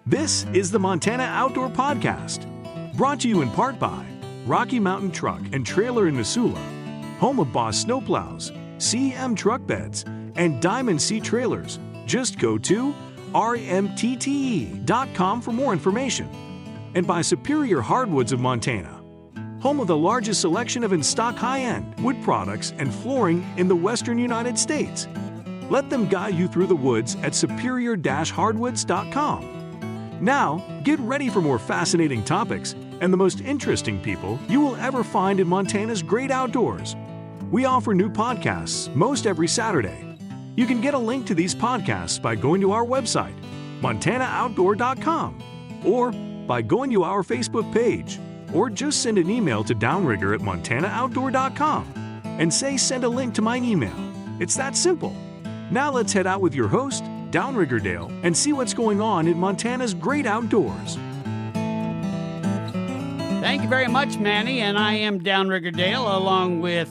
This is the Montana Outdoor Podcast, brought to you in part by Rocky Mountain Truck and Trailer in Missoula, home of Boss Snowplows, CM Truck Beds, and Diamond Sea Trailers. Just go to rmtte.com for more information. And by Superior Hardwoods of Montana, home of the largest selection of in-stock high-end wood products and flooring in the western United States. Let them guide you through the woods at superior-hardwoods.com. Now, get ready for more fascinating topics and the most interesting people you will ever find in Montana's great outdoors. We offer new podcasts most every Saturday. You can get a link to these podcasts by going to our website, montanooutdoor.com, or by going to our Facebook page, or just send an email to downrigger@montanooutdoor.com and say send a link to my email. It's that simple. Now let's head out with your host, Downrigger Dale, and see what's going on in Montana's great outdoors. Thank you very much, Manny, and I am Downrigger Dale along with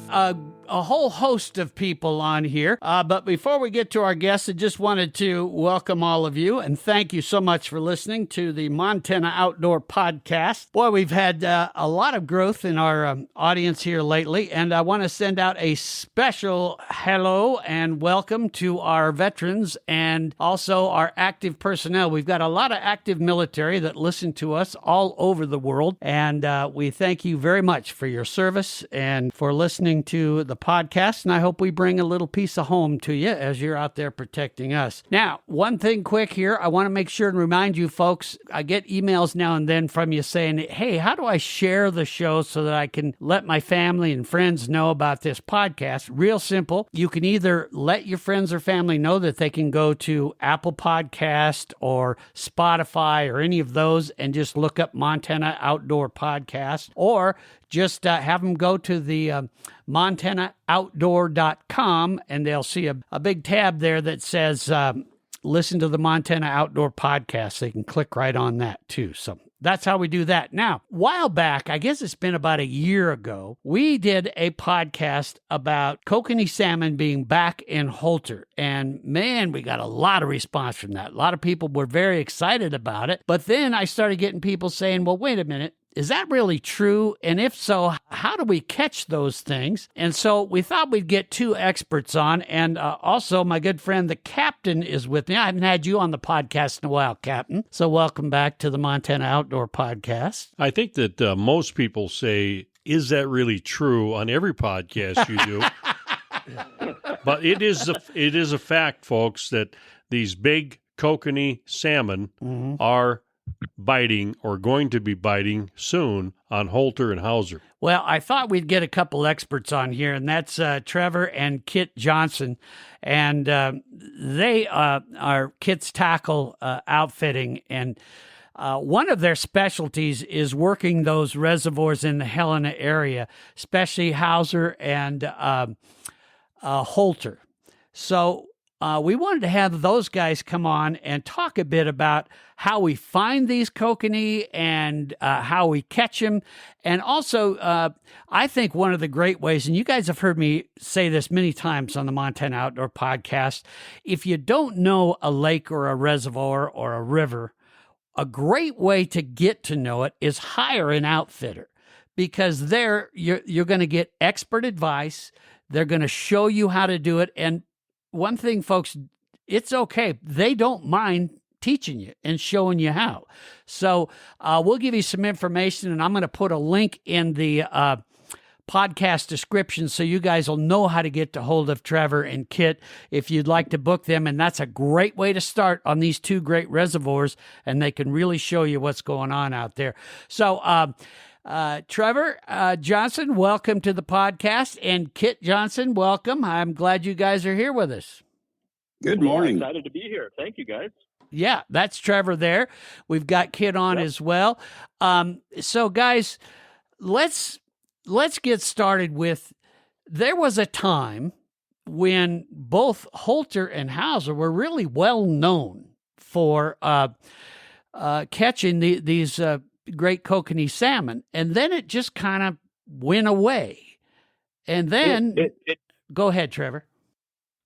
a whole host of people on here. But before we get to our guests, I just wanted to welcome all of you and thank you so much for listening to the Montana Outdoor Podcast. Boy, we've had a lot of growth in our audience here lately, and I want to send out a special hello and welcome to our veterans and also our active personnel. We've got a lot of active military that listen to us all over the world, and we thank you very much for your service and for listening to the podcast, and I hope we bring a little piece of home to you as you're out there protecting us. Now, one thing quick here, I want to make sure and remind you folks, I get emails now and then from you saying, hey, how do I share the show so that I can let my family and friends know about this podcast? Real simple. You can either let your friends or family know that they can go to Apple Podcast or Spotify or any of those and just look up Montana Outdoor Podcast, or just have them go to the montanooutdoor.com, and they'll see a big tab there that says listen to the Montana Outdoor Podcast. They can click right on that too. So that's how we do that. Now, a while back, I guess it's been about a year ago, we did a podcast about kokanee salmon being back in Holter. And man, we got a lot of response from that. A lot of people were very excited about it. But then I started getting people saying, well, wait a minute. Is that really true? And if so, how do we catch those things? And so we thought we'd get two experts on. And also, my good friend, the Captain, is with me. I haven't had you on the podcast in a while, Captain. So welcome back to the Montana Outdoor Podcast. I think that most people say, is that really true on every podcast you do? But it is a fact, folks, that these big kokanee salmon are biting or going to be biting soon on Holter and Hauser. Well, I thought we'd get a couple experts on here, and that's Trevor and Kit Johnson. And they are Kit's Tackle Outfitting, and one of their specialties is working those reservoirs in the Helena area, especially Hauser and Holter. So we wanted to have those guys come on and talk a bit about how we find these kokanee and how we catch them. And also, I think one of the great ways, and you guys have heard me say this many times on the Montana Outdoor Podcast, if you don't know a lake or a reservoir or a river, a great way to get to know it is hire an outfitter, because there you're going to get expert advice. They're going to show you how to do it. And one thing, folks, it's okay. They don't mind teaching you and showing you how. So we'll give you some information, and I'm going to put a link in the podcast description so you guys will know how to get to hold of Trevor and Kit if you'd like to book them. And that's a great way to start on these two great reservoirs, and they can really show you what's going on out there. So Trevor Johnson, welcome to the podcast, and Kit Johnson, welcome. I'm glad you guys are here with us. Good morning. Excited to be here. Thank you, guys. Yeah, that's Trevor there. We've got Kit on as well. So, guys, let's get started with, there was a time when both Holter and Hauser were really well known for catching these great kokanee salmon, and then it just kind of went away. And then, go ahead, Trevor.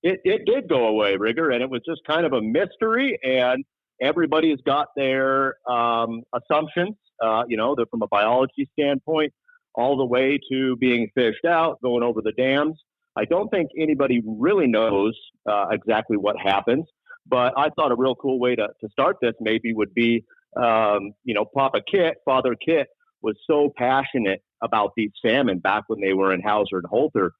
It did go away, Rigger, and it was just kind of a mystery. And everybody has got their assumptions, they're from a biology standpoint, all the way to being fished out, going over the dams. I don't think anybody really knows exactly what happens, but I thought a real cool way to start this maybe would be, Father Kit was so passionate about these salmon back when they were in Hauser and Holter.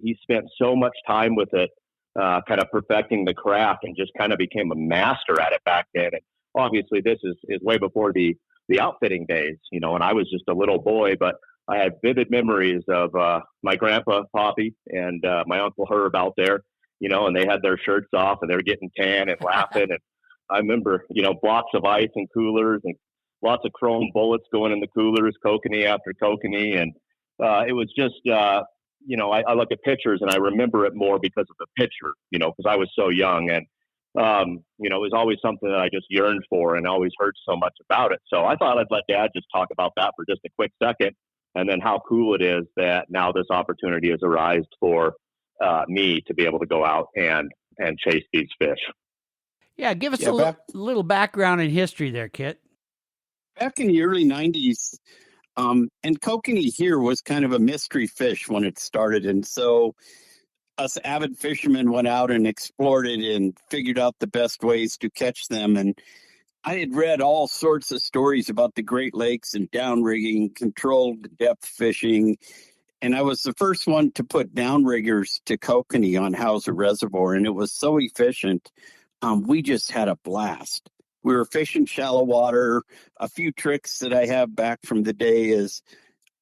He spent so much time with it, kind of perfecting the craft, and just kind of became a master at it back then. And obviously this is way before the outfitting days, and I was just a little boy, but I had vivid memories of my grandpa Poppy and my Uncle Herb out there, and they had their shirts off and they were getting tan and laughing. And I remember, blocks of ice and coolers and lots of chrome bullets going in the coolers, Kokanee after Kokanee. And it was just, I look at pictures and I remember it more because of the picture, because I was so young. And, it was always something that I just yearned for and always heard so much about it. So I thought I'd let Dad just talk about that for just a quick second, and then how cool it is that now this opportunity has arisen for me to be able to go out and chase these fish. Yeah, give us a little background and history there, Kit. Back in the early 90s, and kokanee here was kind of a mystery fish when it started. And so us avid fishermen went out and explored it and figured out the best ways to catch them. And I had read all sorts of stories about the Great Lakes and downrigging, controlled depth fishing. And I was the first one to put downriggers to kokanee on Hauser Reservoir. And it was so efficient. We just had a blast. We were fishing shallow water. A few tricks that I have back from the day is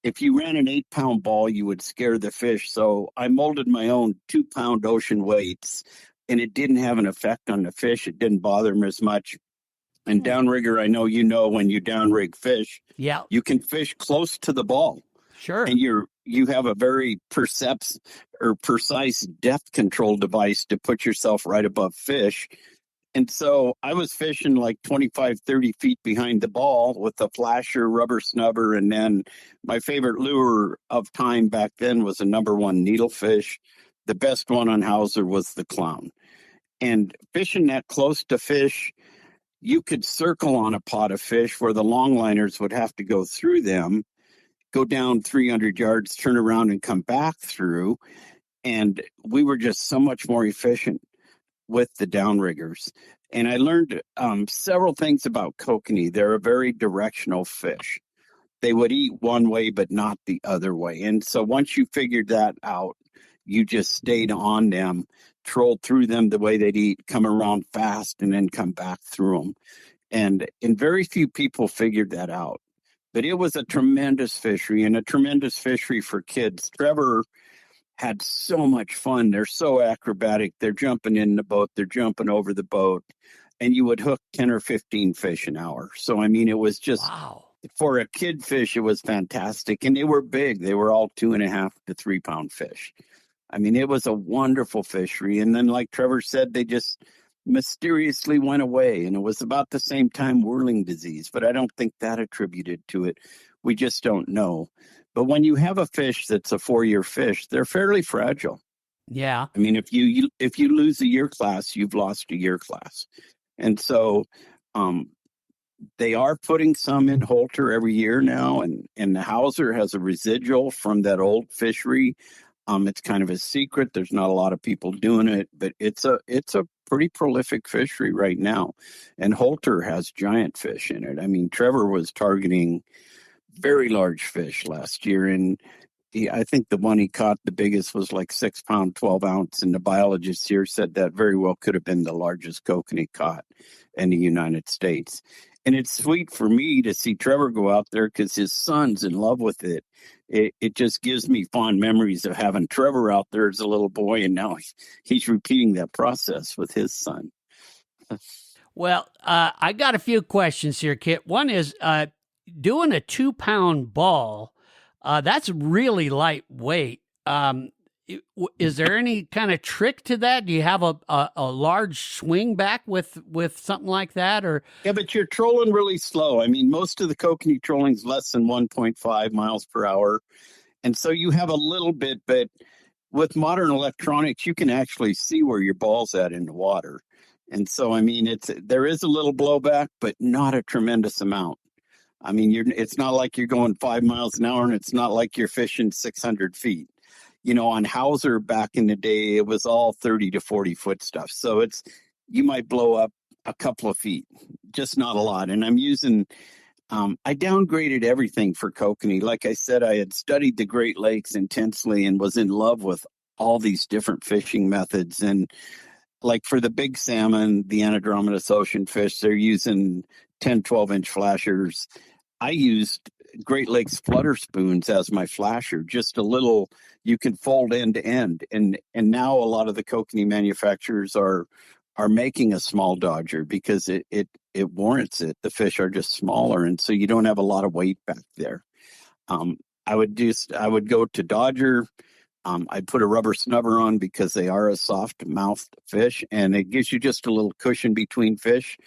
if you ran an 8-pound ball, you would scare the fish. So I molded my own 2-pound ocean weights, and it didn't have an effect on the fish. It didn't bother them as much. And downrigger, I know when you downrig fish, you can fish close to the ball. Sure. And you have a very precise depth control device to put yourself right above fish. And so I was fishing like 25, 30 feet behind the ball with a flasher, rubber snubber. And then my favorite lure of time back then was a number 1 needlefish. The best one on Hauser was the clown. And fishing that close to fish, you could circle on a pot of fish where the longliners would have to go through them, go down 300 yards, turn around and come back through. And we were just so much more efficient with the downriggers. And I learned several things about kokanee. They're a very directional fish. They would eat one way, but not the other way. And so once you figured that out, you just stayed on them, trolled through them the way they'd eat, come around fast, and then come back through them. And very few people figured that out. But it was a tremendous fishery, and a tremendous fishery for kids. Trevor had so much fun. They're so acrobatic. They're jumping in the boat. They're jumping over the boat. And you would hook 10 or 15 fish an hour. So, I mean, it was just, for a kid fish, it was fantastic. And they were big. They were all 2.5 to 3 pound fish. I mean, it was a wonderful fishery. And then, like Trevor said, they just mysteriously went away. And it was about the same time whirling disease. But I don't think that attributed to it. We just don't know. But when you have a fish that's a 4-year fish, they're fairly fragile. Yeah. I mean, if you lose a year class, you've lost a year class. And so they are putting some in Holter every year now. And the Hauser has a residual from that old fishery. It's kind of a secret. There's not a lot of people doing it, but it's a pretty prolific fishery right now. And Holter has giant fish in it. I mean, Trevor was targeting very large fish last year. And I think the one he caught, the biggest, was like 6 pound, 12 ounce. And the biologist here said that very well could have been the largest kokanee caught in the United States. And it's sweet for me to see Trevor go out there because his son's in love with it. It just gives me fond memories of having Trevor out there as a little boy. And now he's repeating that process with his son. Well, I got a few questions here, Kit. One is, doing a 2-pound ball, that's really lightweight. Is there any kind of trick to that? Do you have a large swing back with something like that? Or yeah, but you're trolling really slow. I mean, most of the kokanee trolling is less than 1.5 miles per hour. And so you have a little bit, but with modern electronics, you can actually see where your ball's at in the water. And so, I mean, there is a little blowback, but not a tremendous amount. I mean, it's not like you're going 5 miles an hour, and it's not like you're fishing 600 feet. On Hauser back in the day, it was all 30 to 40 foot stuff. So you might blow up a couple of feet, just not a lot. And I'm using, I downgraded everything for kokanee. Like I said, I had studied the Great Lakes intensely and was in love with all these different fishing methods. And like for the big salmon, the anadromous ocean fish, they're using 10, 12-inch flashers. I used Great Lakes flutter spoons as my flasher, just a little, you can fold end to end. And now a lot of the kokanee manufacturers are making a small dodger because it warrants it. The fish are just smaller, and so you don't have a lot of weight back there. I would go to dodger. I'd put a rubber snubber on because they are a soft-mouthed fish, and it gives you just a little cushion between fish.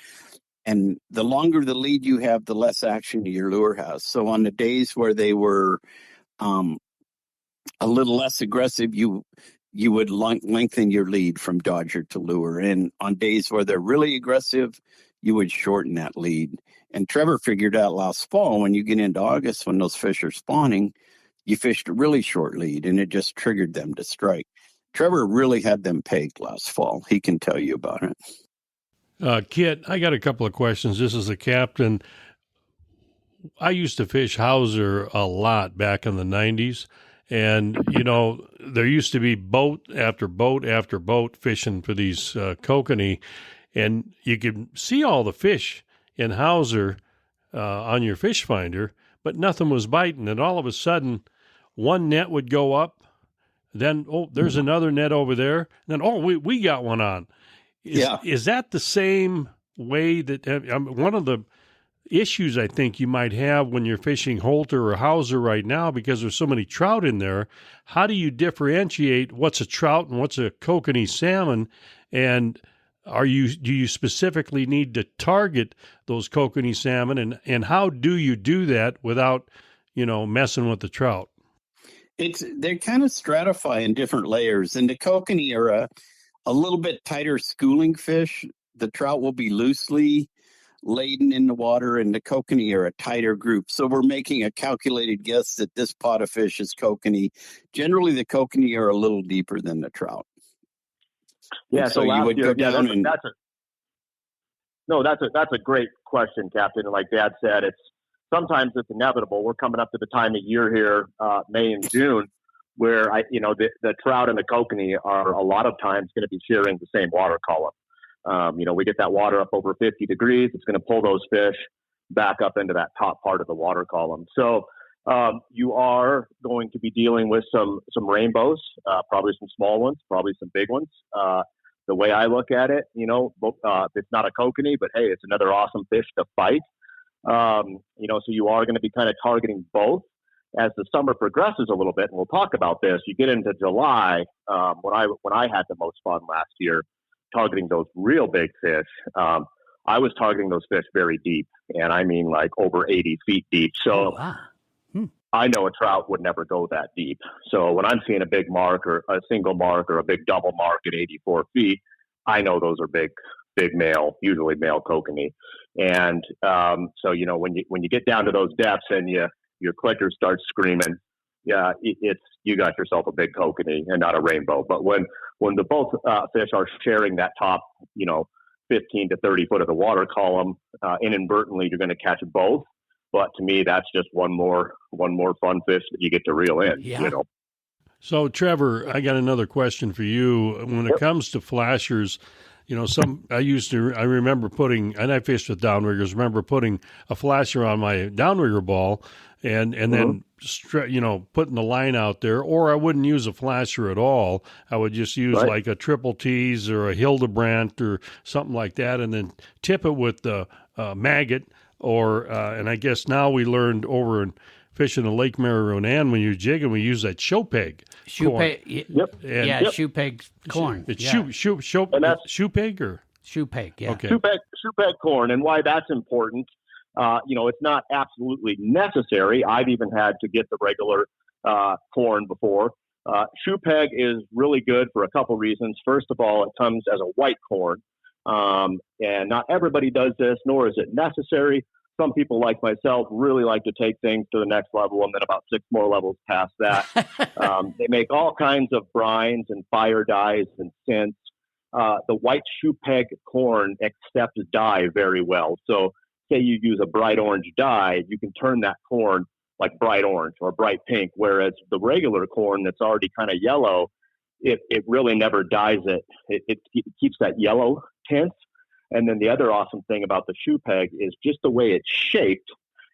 And the longer the lead you have, the less action your lure has. So on the days where they were a little less aggressive, you would lengthen your lead from dodger to lure. And on days where they're really aggressive, you would shorten that lead. And Trevor figured out last fall, when you get into August, when those fish are spawning, you fished a really short lead, and it just triggered them to strike. Trevor really had them pegged last fall. He can tell you about it. Kit, I got a couple of questions. This is the captain. I used to fish Hauser a lot back in the 90s. And, there used to be boat after boat after boat fishing for these kokanee. And you could see all the fish in Hauser on your fish finder, but nothing was biting. And all of a sudden, one net would go up. Then, there's another net over there. And then, we got one on. Is that the same way that one of the issues I think you might have when you're fishing Holter or Hauser right now, because there's so many trout in there? How do you differentiate what's a trout and what's a kokanee salmon? And do you specifically need to target those kokanee salmon? And how do you do that without, messing with the trout? They kind of stratify in different layers, and the kokanee are a little bit tighter schooling fish. The trout will be loosely laden in the water, and the kokanee are a tighter group. So we're making a calculated guess that this pot of fish is kokanee. Generally, the kokanee are a little deeper than the trout. Yeah, and so you would go down that's a great question, Captain. And like Dad said, sometimes it's inevitable. We're coming up to the time of year here, May and June, where the trout and the kokanee are a lot of times going to be sharing the same water column. We get that water up over 50 degrees. It's going to pull those fish back up into that top part of the water column. So you are going to be dealing with some rainbows, probably some small ones, probably some big ones. The way I look at it, it's not a kokanee, but hey, it's another awesome fish to fight. So you are going to be kind of targeting both. As the summer progresses a little bit, and we'll talk about this, you get into July, when I had the most fun last year, targeting those real big fish. I was targeting those fish very deep, and I mean like over 80 feet deep. So I know a trout would never go that deep. So when I'm seeing a big mark or a single mark or a big double mark at 84 feet, I know those are big male, usually male kokanee. And so when you get down to those depths and your clicker starts screaming, you got yourself a big kokanee and not a rainbow. But when the both fish are sharing that top, 15 to 30 foot of the water column, inadvertently you're going to catch both. But to me, that's just one more fun fish that you get to reel in. Yeah. So Trevor, I got another question for you. When it comes to flashers, I remember putting, and I fished with downriggers, remember putting a flasher on my downrigger ball and then, putting the line out there, or I wouldn't use a flasher at all. I would just use like a triple tease or a Hildebrandt or something like that, and then tip it with the maggot, and I guess now we learned over in fishing the Lake Marironan, when you're jigging, we use that shoe peg. Shoe peg. Yep. Shoe peg corn. It's shoe peg or? Shoe peg, yeah. Okay. Shoe peg corn, and why that's important. It's not absolutely necessary. I've even had to get the regular corn before. Shoe peg is really good for a couple reasons. First of all, it comes as a white corn. And not everybody does this, nor is it necessary. Some people like myself really like to take things to the next level, and then about 6 more levels past that. They make all kinds of brines and fire dyes and scents. The white shoe peg corn accepts dye very well. So say you use a bright orange dye, you can turn that corn like bright orange or bright pink, whereas the regular corn that's already kind of yellow, it really never dyes it. It keeps that yellow tint. And then the other awesome thing about the shoe peg is just the way it's shaped.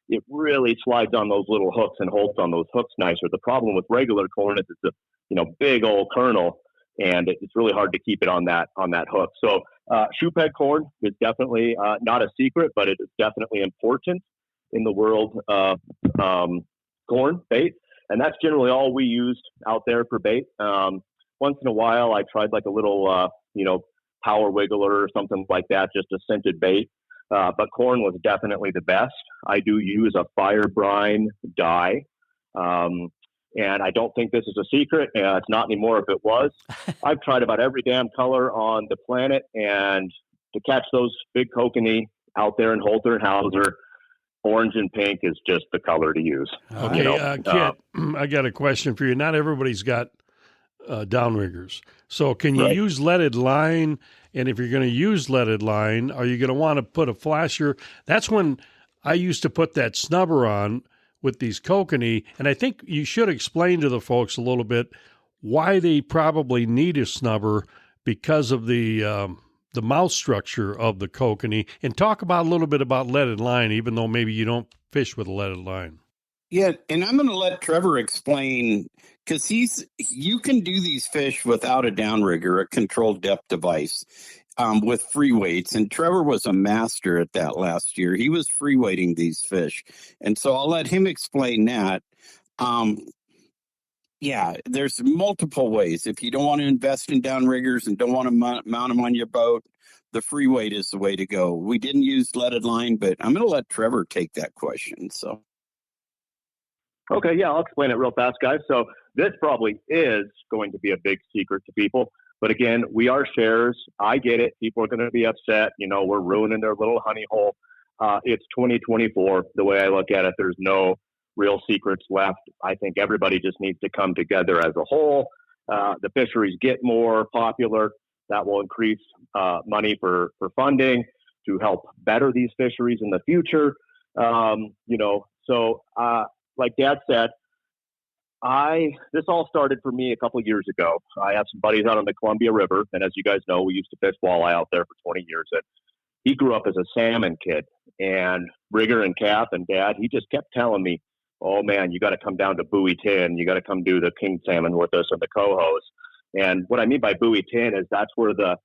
It really slides on those little hooks and holds on those hooks nicer. The problem with regular corn is it's a big old kernel, and it's really hard to keep it on that hook. So shoe peg corn is definitely not a secret, but it is definitely important in the world of corn bait. And that's generally all we used out there for bait. Once in a while, I tried like a little, power wiggler or something like that, just a scented bait. But corn was definitely the best. I do use a fire brine dye. And I don't think this is a secret. It's not anymore if it was. I've tried about every damn color on the planet. And to catch those big kokanee out there in Holter and Hauser, orange and pink is just the color to use. Okay, Kit, I got a question for you. Not everybody's got downriggers. So can you use leaded line? And if you're going to use leaded line, are you going to want to put a flasher? That's when I used to put that snubber on with these kokanee. And I think you should explain to the folks a little bit why they probably need a snubber because of the mouth structure of the kokanee. And talk about a little bit about leaded line, even though maybe you don't fish with a leaded line. Yeah, and I'm going to let Trevor explain, because you can do these fish without a downrigger, a controlled depth device, with free weights. And Trevor was a master at that last year. He was free weighting these fish. And so I'll let him explain that. Yeah, there's multiple ways. If you don't want to invest in downriggers and don't want to mount them on your boat, the free weight is the way to go. We didn't use leaded line, but I'm going to let Trevor take that question. So. Okay, yeah, I'll explain it real fast, guys. So this probably is going to be a big secret to people. But again, we are sharers. I get it. People are going to be upset. We're ruining their little honey hole. It's 2024. The way I look at it, there's no real secrets left. I think everybody just needs to come together as a whole. The fisheries get more popular. That will increase money for funding to help better these fisheries in the future. Like Dad said, this all started for me a couple of years ago. I have some buddies out on the Columbia River, and as you guys know, we used to fish walleye out there for 20 years. And he grew up as a salmon kid, and Rigger and Cap and Dad, he just kept telling me, "Oh man, you got to come down to Buoy 10. You got to come do the king salmon with us and the cohos." And what I mean by Buoy 10 is that's where the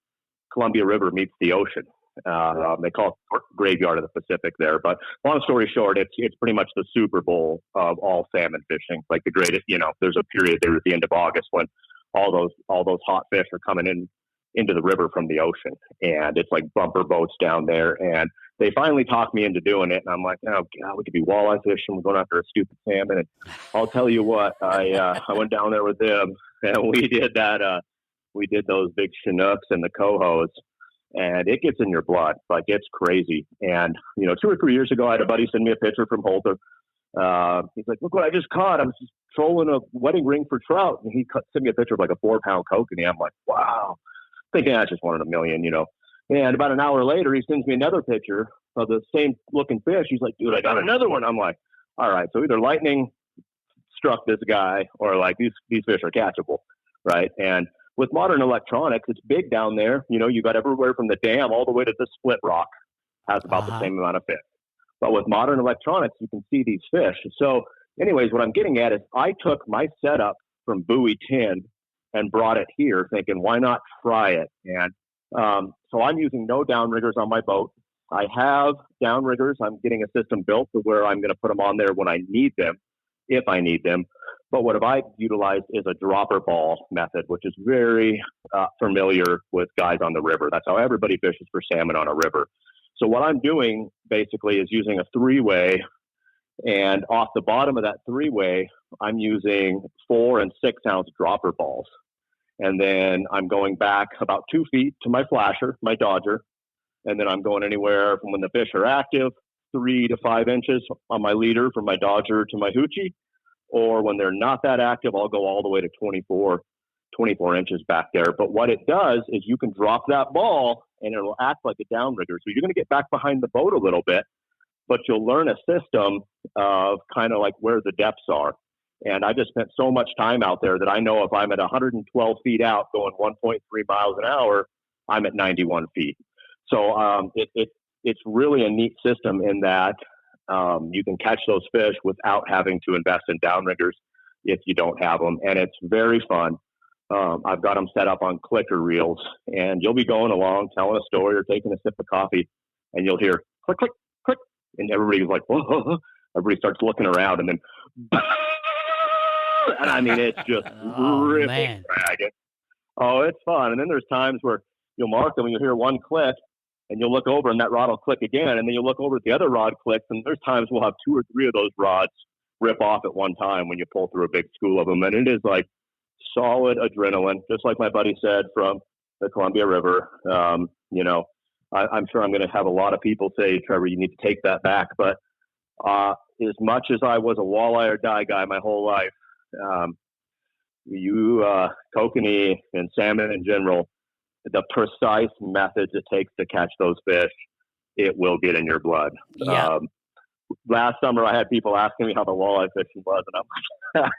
Columbia River meets the ocean. They call it graveyard of the Pacific there. But long story short, it's pretty much the Super Bowl of all salmon fishing. Like the greatest, there's a period there at the end of August when all those hot fish are coming into the river from the ocean, and it's like bumper boats down there. And they finally talked me into doing it, and I'm like, oh God, we could be walleye fishing. We're going after a stupid salmon. And I'll tell you what, I went down there with them, and we did that. We did those big Chinooks and the cohos. And it gets in your blood. Like, it's crazy. And, 2 or 3 years ago, I had a buddy send me a picture from Holter. He's like, look what I just caught. I was just trolling a wedding ring for trout. And he sent me a picture of like a 4-pound kokanee. I'm like, wow. Thinking I just wanted a million, And about an hour later, he sends me another picture of the same looking fish. He's like, dude, I got another one. I'm like, all right. So either lightning struck this guy or like these fish are catchable. Right. And with modern electronics, it's big down there. You got everywhere from the dam all the way to the split rock has about the same amount of fish. But with modern electronics, you can see these fish. So anyways, what I'm getting at is I took my setup from Buoy 10 and brought it here thinking, why not try it? And so I'm using no downriggers on my boat. I have downriggers. I'm getting a system built to where I'm going to put them on there when I need them, if I need them. But what I've utilized is a dropper ball method, which is very familiar with guys on the river. That's how everybody fishes for salmon on a river. So what I'm doing basically is using a 3-way, and off the bottom of that 3-way, I'm using 4 and 6 ounce dropper balls. And then I'm going back about 2 feet to my flasher, my Dodger, And then I'm going anywhere from when the fish are active, 3 to 5 inches on my leader from my Dodger to my Hoochie. Or when they're not that active, I'll go all the way to 24 inches back there. But what it does is you can drop that ball and it'll act like a downrigger. So you're going to get back behind the boat a little bit, but you'll learn a system of kind of like where the depths are. And I just spent so much time out there that I know if I'm at 112 feet out going 1.3 miles an hour, I'm at 91 feet. So it's really a neat system in that you can catch those fish without having to invest in downriggers if you don't have them. And it's very fun. I've got them set up on clicker reels, and you'll be going along telling a story or taking a sip of coffee, and you'll hear click, click, click. And everybody's like, whoa. Everybody starts looking around, and then, and I mean, it's just ripping dragging. Oh, it's fun. And then there's times where you'll mark them and you'll hear one click, and you'll look over and that rod will click again. And then you'll look over at the other rod clicks, and there's times we'll have 2 or 3 of those rods rip off at one time when you pull through a big school of them. And it is like solid adrenaline, just like my buddy said from the Columbia River. You know, I'm sure I'm going to have a lot of people say, Trevor, you need to take that back. But as much as I was a walleye or die guy my whole life, kokanee and salmon in general, the precise methods it takes to catch those fish, it will get in your blood. Yeah. Last summer, I had people asking me how the walleye fishing was, and I'm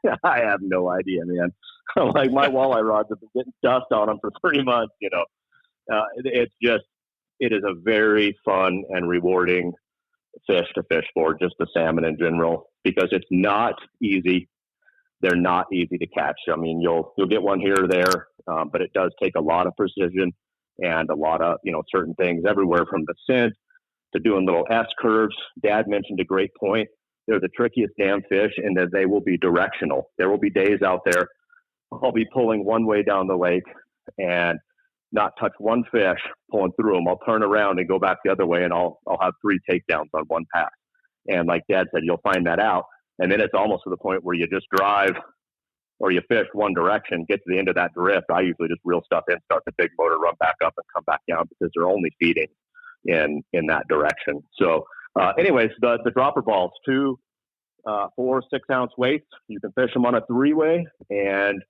like, I have no idea, man. Like, my walleye rods have been getting dust on them for 3 months, you know. It is a very fun and rewarding fish to fish for, just the salmon in general, because it's not easy. They're not easy to catch. I mean, you'll get one here or there, but it does take a lot of precision and a lot of, you know, certain things everywhere from the scent to doing little S curves. Dad mentioned a great point. They're the trickiest damn fish in that they will be directional. There will be days out there I'll be pulling one way down the lake and not touch one fish pulling through them. I'll turn around and go back the other way, and I'll have 3 takedowns on one pass. And like Dad said, you'll find that out. And then it's almost to the point where you just drive or you fish one direction, get to the end of that drift. I usually just reel stuff in, start the big motor, run back up and come back down, because they're only feeding in that direction. So anyways, the dropper balls, 2 4 6-ounce weights. You can fish them on a 3-way, and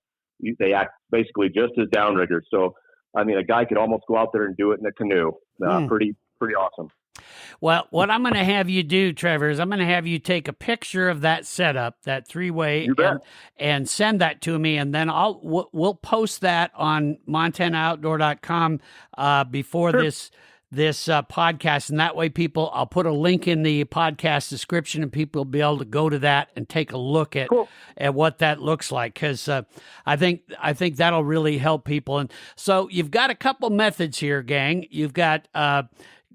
they act basically just as downriggers. So, I mean, a guy could almost go out there and do it in a canoe. Pretty awesome. Well, what I'm going to have you do, Trevor, is I'm going to have you take a picture of that setup, that 3-way, and send that to me, and then we'll post that on MontanaOutdoor.com before this podcast, and that way I'll put a link in the podcast description, and people will be able to go to that and take a look at what that looks like, because I think that'll really help people. And so you've got a couple methods here, gang. You've got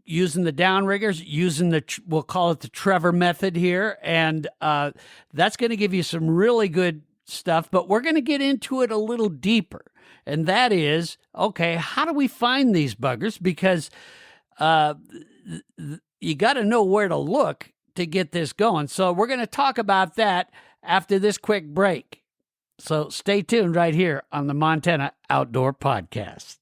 using the downriggers, using we'll call it the Trevor method here, and that's going to give you some really good stuff, but we're going to get into it a little deeper, and that is, okay, how do we find these buggers? Because you got to know where to look to get this going. So we're going to talk about that after this quick break. So stay tuned right here on the Montana Outdoor Podcast.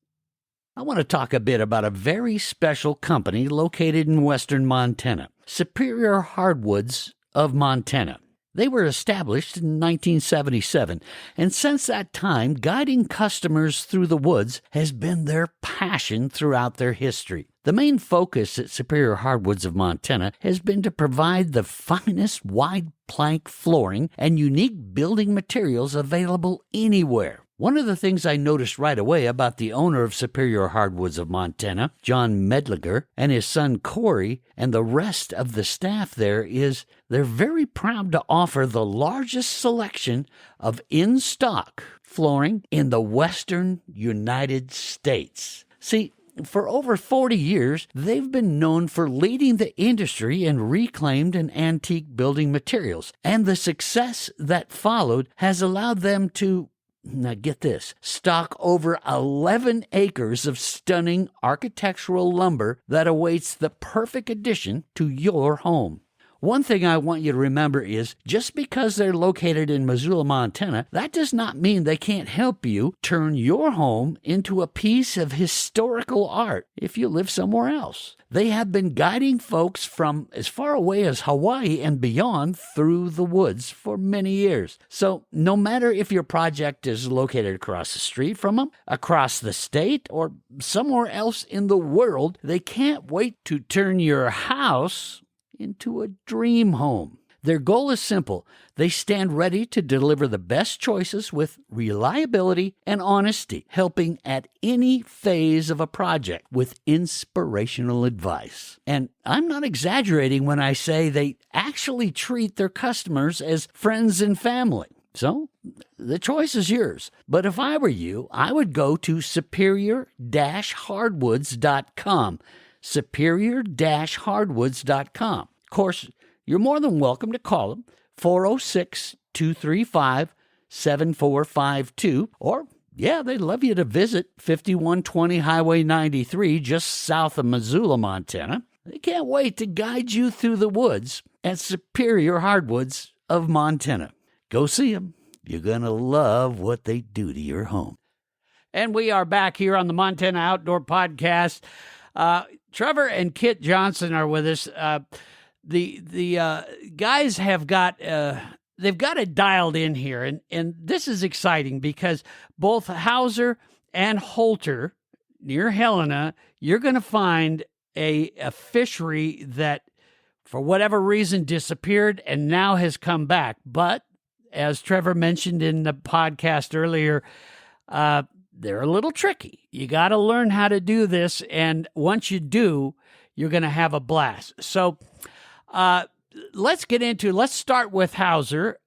I want to talk a bit about a very special company located in western Montana, Superior Hardwoods of Montana. They were established in 1977, and since that time, guiding customers through the woods has been their passion throughout their history. The main focus at Superior Hardwoods of Montana has been to provide the finest wide plank flooring and unique building materials available anywhere. One of the things I noticed right away about the owner of Superior Hardwoods of Montana, John Medliger, and his son Corey, and the rest of the staff there is they're very proud to offer the largest selection of in-stock flooring in the western United States. See, for over 40 years, they've been known for leading the industry in reclaimed and antique building materials, and the success that followed has allowed them to, now get this, stock over 11 acres of stunning architectural lumber that awaits the perfect addition to your home. One thing I want you to remember is just because they're located in Missoula, Montana, that does not mean they can't help you turn your home into a piece of historical art if you live somewhere else. They have been guiding folks from as far away as Hawaii and beyond through the woods for many years. So no matter if your project is located across the street from them, across the state, or somewhere else in the world, they can't wait to turn your house into a dream home. Their goal is simple. They stand ready to deliver the best choices with reliability and honesty, helping at any phase of a project with inspirational advice. And I'm not exaggerating when I say they actually treat their customers as friends and family. So the choice is yours. But if I were you, I would go to superior-hardwoods.com. superior-hardwoods.com. Of course, you're more than welcome to call them, 406-235-7452, or, they'd love you to visit 5120 Highway 93, just south of Missoula, Montana. They can't wait to guide you through the woods at Superior Hardwoods of Montana. Go see them. You're going to love what they do to your home. And we are back here on the Montana Outdoor Podcast. Trevor and Kit Johnson are with us. The guys have got they've got it dialed in here, and this is exciting because both Hauser and Holter near Helena, you're going to find a fishery that, for whatever reason, disappeared and now has come back. But as Trevor mentioned in the podcast earlier, they're a little tricky. You got to learn how to do this, and once you do, you're going to have a blast. So let's start with Hauser.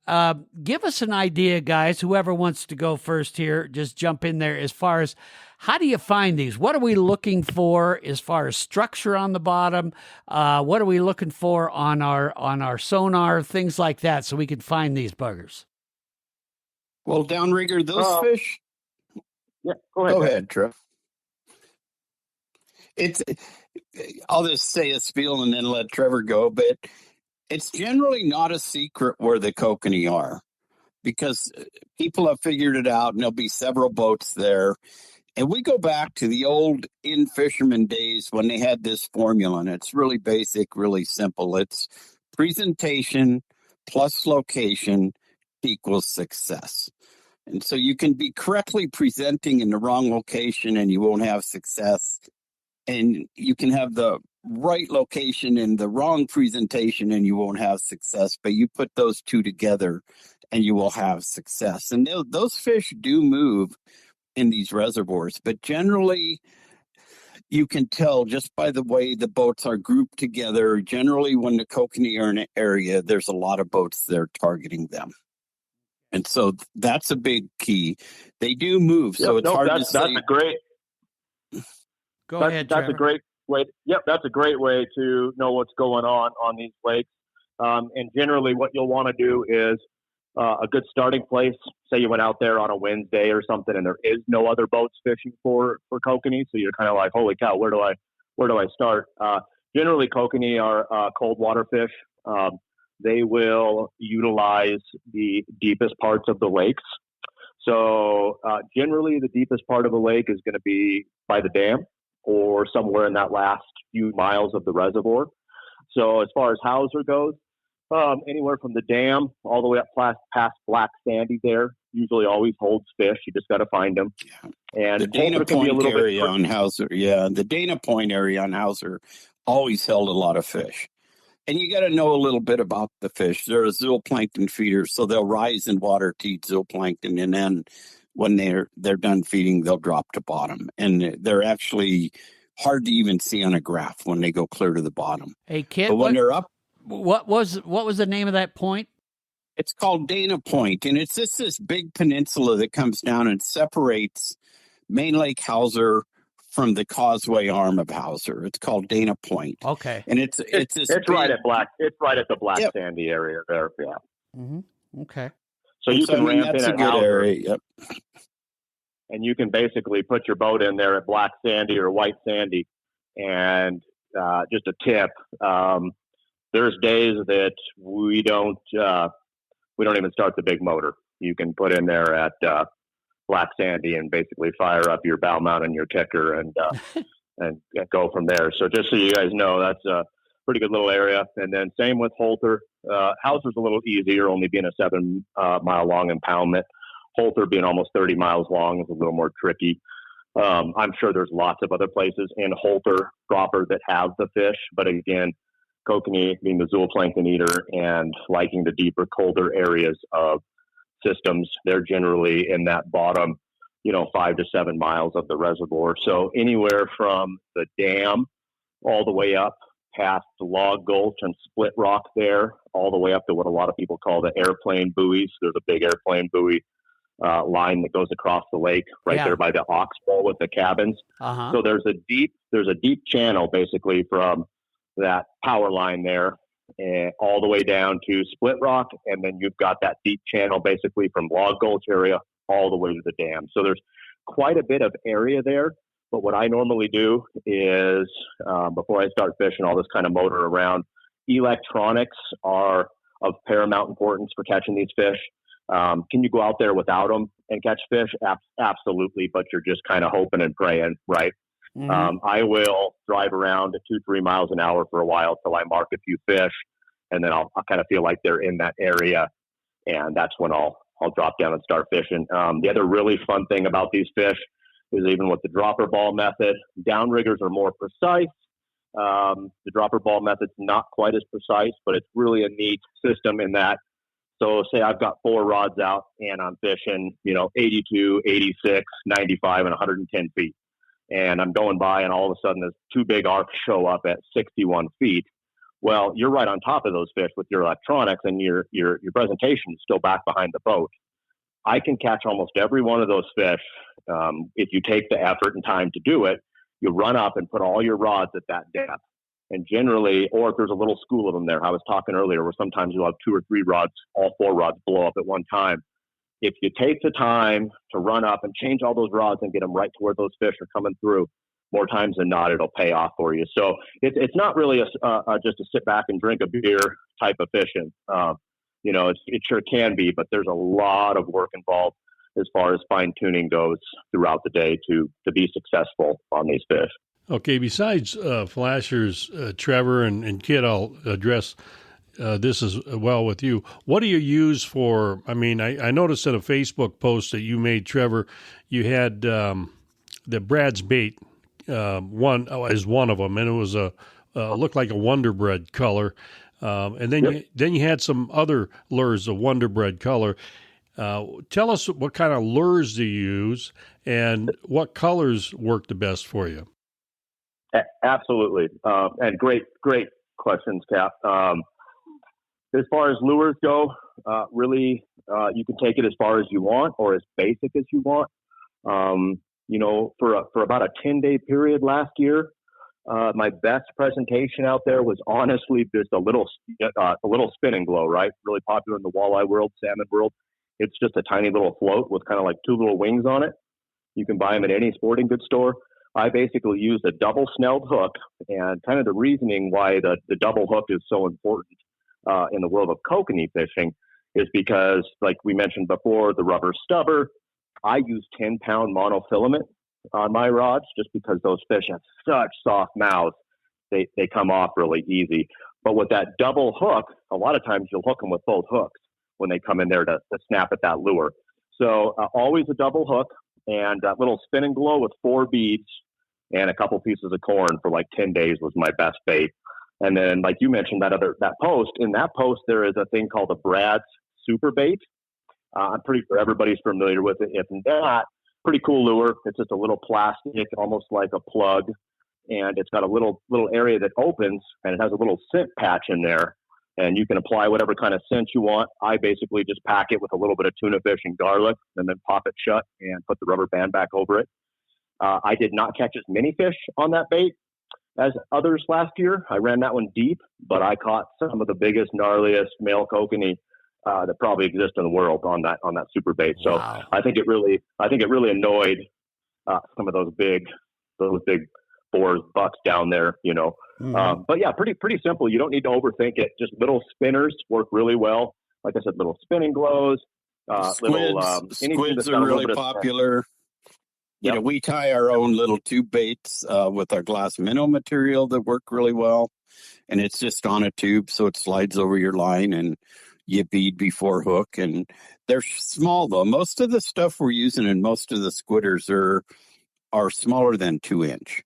Give us an idea, guys, whoever wants to go first here, just jump in there as far as how do you find these? What are we looking for as far as structure on the bottom? What are we looking for on our sonar, things like that, so we can find these buggers? Well, downrigger, those fish. Yeah, go ahead, Trev. I'll just say a spiel and then let Trevor go, but it's generally not a secret where the kokanee are, because people have figured it out, and there'll be several boats there. And we go back to the old fisherman days when they had this formula, and it's really basic, really simple. It's presentation plus location equals success. And so you can be correctly presenting in the wrong location and you won't have success. And you can have the right location in the wrong presentation and you won't have success. But you put those two together and you will have success. And those fish do move in these reservoirs. But generally, you can tell just by the way the boats are grouped together. Generally, when the kokanee are in an area, there's a lot of boats there targeting them. And so that's a big key. They do move, so it's hard to say. That's a great. Go ahead, Trevor. That's a great way. That's a great way to know what's going on these lakes. And generally, what you'll want to do is a good starting place. Say you went out there on a Wednesday or something, and there is no other boats fishing for kokanee, so you're kind of like, holy cow, where do I start? Generally, kokanee are cold water fish. They will utilize the deepest parts of the lakes. So generally, the deepest part of the lake is going to be by the dam or somewhere in that last few miles of the reservoir. So as far as Hauser goes, anywhere from the dam all the way up past Black Sandy there usually always holds fish. You just got to find them. Yeah. And the Dana Point area on Hauser, the Dana Point area on Hauser always held a lot of fish. And you got to know a little bit about the fish. They're a zooplankton feeder, so they'll rise in water to eat zooplankton, and then when they're done feeding, they'll drop to bottom. And they're actually hard to even see on a graph when they go clear to the bottom. Hey, Kit, but when they're up, what was the name of that point? It's called Dana Point, and it's just this big peninsula that comes down and separates Main Lake Hauser from the causeway arm of Hauser. It's called Dana Point. Okay. And it's right at the Black Sandy area there. Yeah. Mm-hmm. Okay. So you can ramp that's in a at good Hauser, area. Yep. and you can basically put your boat in there at Black Sandy or White Sandy. And just a tip, there's days that we don't even start the big motor. You can put in there at Black Sandy and basically fire up your bow mount and your kicker and go from there. So just so you guys know, that's a pretty good little area. And then same with Holter. Hauser's a little easier, only being a 7 mile long impoundment. Holter being almost 30 miles long is a little more tricky. I'm sure there's lots of other places in Holter proper that have the fish, but again, Kokanee being the zooplankton eater and liking the deeper, colder areas of systems, they're generally in that bottom, 5 to 7 miles of the reservoir. So anywhere from the dam all the way up past the Log Gulch and Split Rock there, all the way up to what a lot of people call the airplane buoys. There's a big airplane buoy line that goes across the lake right there by the oxbow with the cabins. So there's a deep channel basically from that power line there and all the way down to Split Rock, and then you've got that deep channel basically from Log Gulch area all the way to the dam. So there's quite a bit of area there. But what I normally do is before I start fishing, all this kind of motor around, electronics are of paramount importance for catching these fish. Can you go out there without them and catch fish? Absolutely, but you're just kind of hoping and praying, right? Mm-hmm. I will drive around at 2-3 miles an hour for a while till I mark a few fish, and then I'll kind of feel like they're in that area, and that's when I'll drop down and start fishing. The other really fun thing about these fish is even with the dropper ball method, downriggers are more precise. The dropper ball method's not quite as precise, but it's really a neat system in that. So say I've got 4 rods out and I'm fishing, 82, 86, 95, and 110 feet. And I'm going by and all of a sudden there's 2 big arcs show up at 61 feet. Well, you're right on top of those fish with your electronics and your presentation is still back behind the boat. I can catch almost every one of those fish. If you take the effort and time to do it, you run up and put all your rods at that depth. And generally, or if there's a little school of them there, I was talking earlier where sometimes you'll have 2 or 3 rods, all 4 rods blow up at one time. If you take the time to run up and change all those rods and get them right to where those fish are coming through, more times than not, it'll pay off for you. So it's not really just a sit back and drink a beer type of fishing. It sure can be, but there's a lot of work involved as far as fine tuning goes throughout the day to be successful on these fish. Okay, besides flashers, Trevor and Kit, I'll address this as well with you. What do you use for, I noticed in a Facebook post that you made, Trevor, you had the Brad's Bait one of them, and it was looked like a Wonder Bread color. And then you had some other lures of Wonder Bread color. Tell us what kind of lures do you use and what colors work the best for you? Absolutely. And great questions, Cap. As far as lures go, really, you can take it as far as you want or as basic as you want. For about a 10-day period last year, my best presentation out there was honestly just a little spin and glow, right? Really popular in the walleye world, salmon world. It's just a tiny little float with kind of like 2 little wings on it. You can buy them at any sporting goods store. I basically used a double snelled hook, and kind of the reasoning why the double hook is so important in the world of kokanee fishing is because, like we mentioned before, the rubber stubber, I use 10-pound monofilament on my rods just because those fish have such soft mouths. They come off really easy. But with that double hook, a lot of times you'll hook them with both hooks when they come in there to snap at that lure. So always a double hook and that little spin and glow with 4 beads and a couple pieces of corn for like 10 days was my best bait. And then, like you mentioned, that post, in that post, there is a thing called a Brad's Super Bait. I'm pretty sure everybody's familiar with it. If not, pretty cool lure. It's just a little plastic, almost like a plug. And it's got a little area that opens and it has a little scent patch in there. And you can apply whatever kind of scent you want. I basically just pack it with a little bit of tuna fish and garlic and then pop it shut and put the rubber band back over it. I did not catch as many fish on that bait as others last year. I ran that one deep, but I caught some of the biggest, gnarliest male kokanee that probably exist in the world on that super bait. So wow. I think it really annoyed some of those big boars, bucks down there, But yeah, pretty simple. You don't need to overthink it. Just little spinners work really well. Like I said, little spinning glows. Squids are really popular. You know, we tie our own little tube baits with our glass minnow material that work really well. And it's just on a tube, so it slides over your line and you bead before hook. And they're small, though. Most of the stuff we're using and most of the squidders are smaller than 2-inch.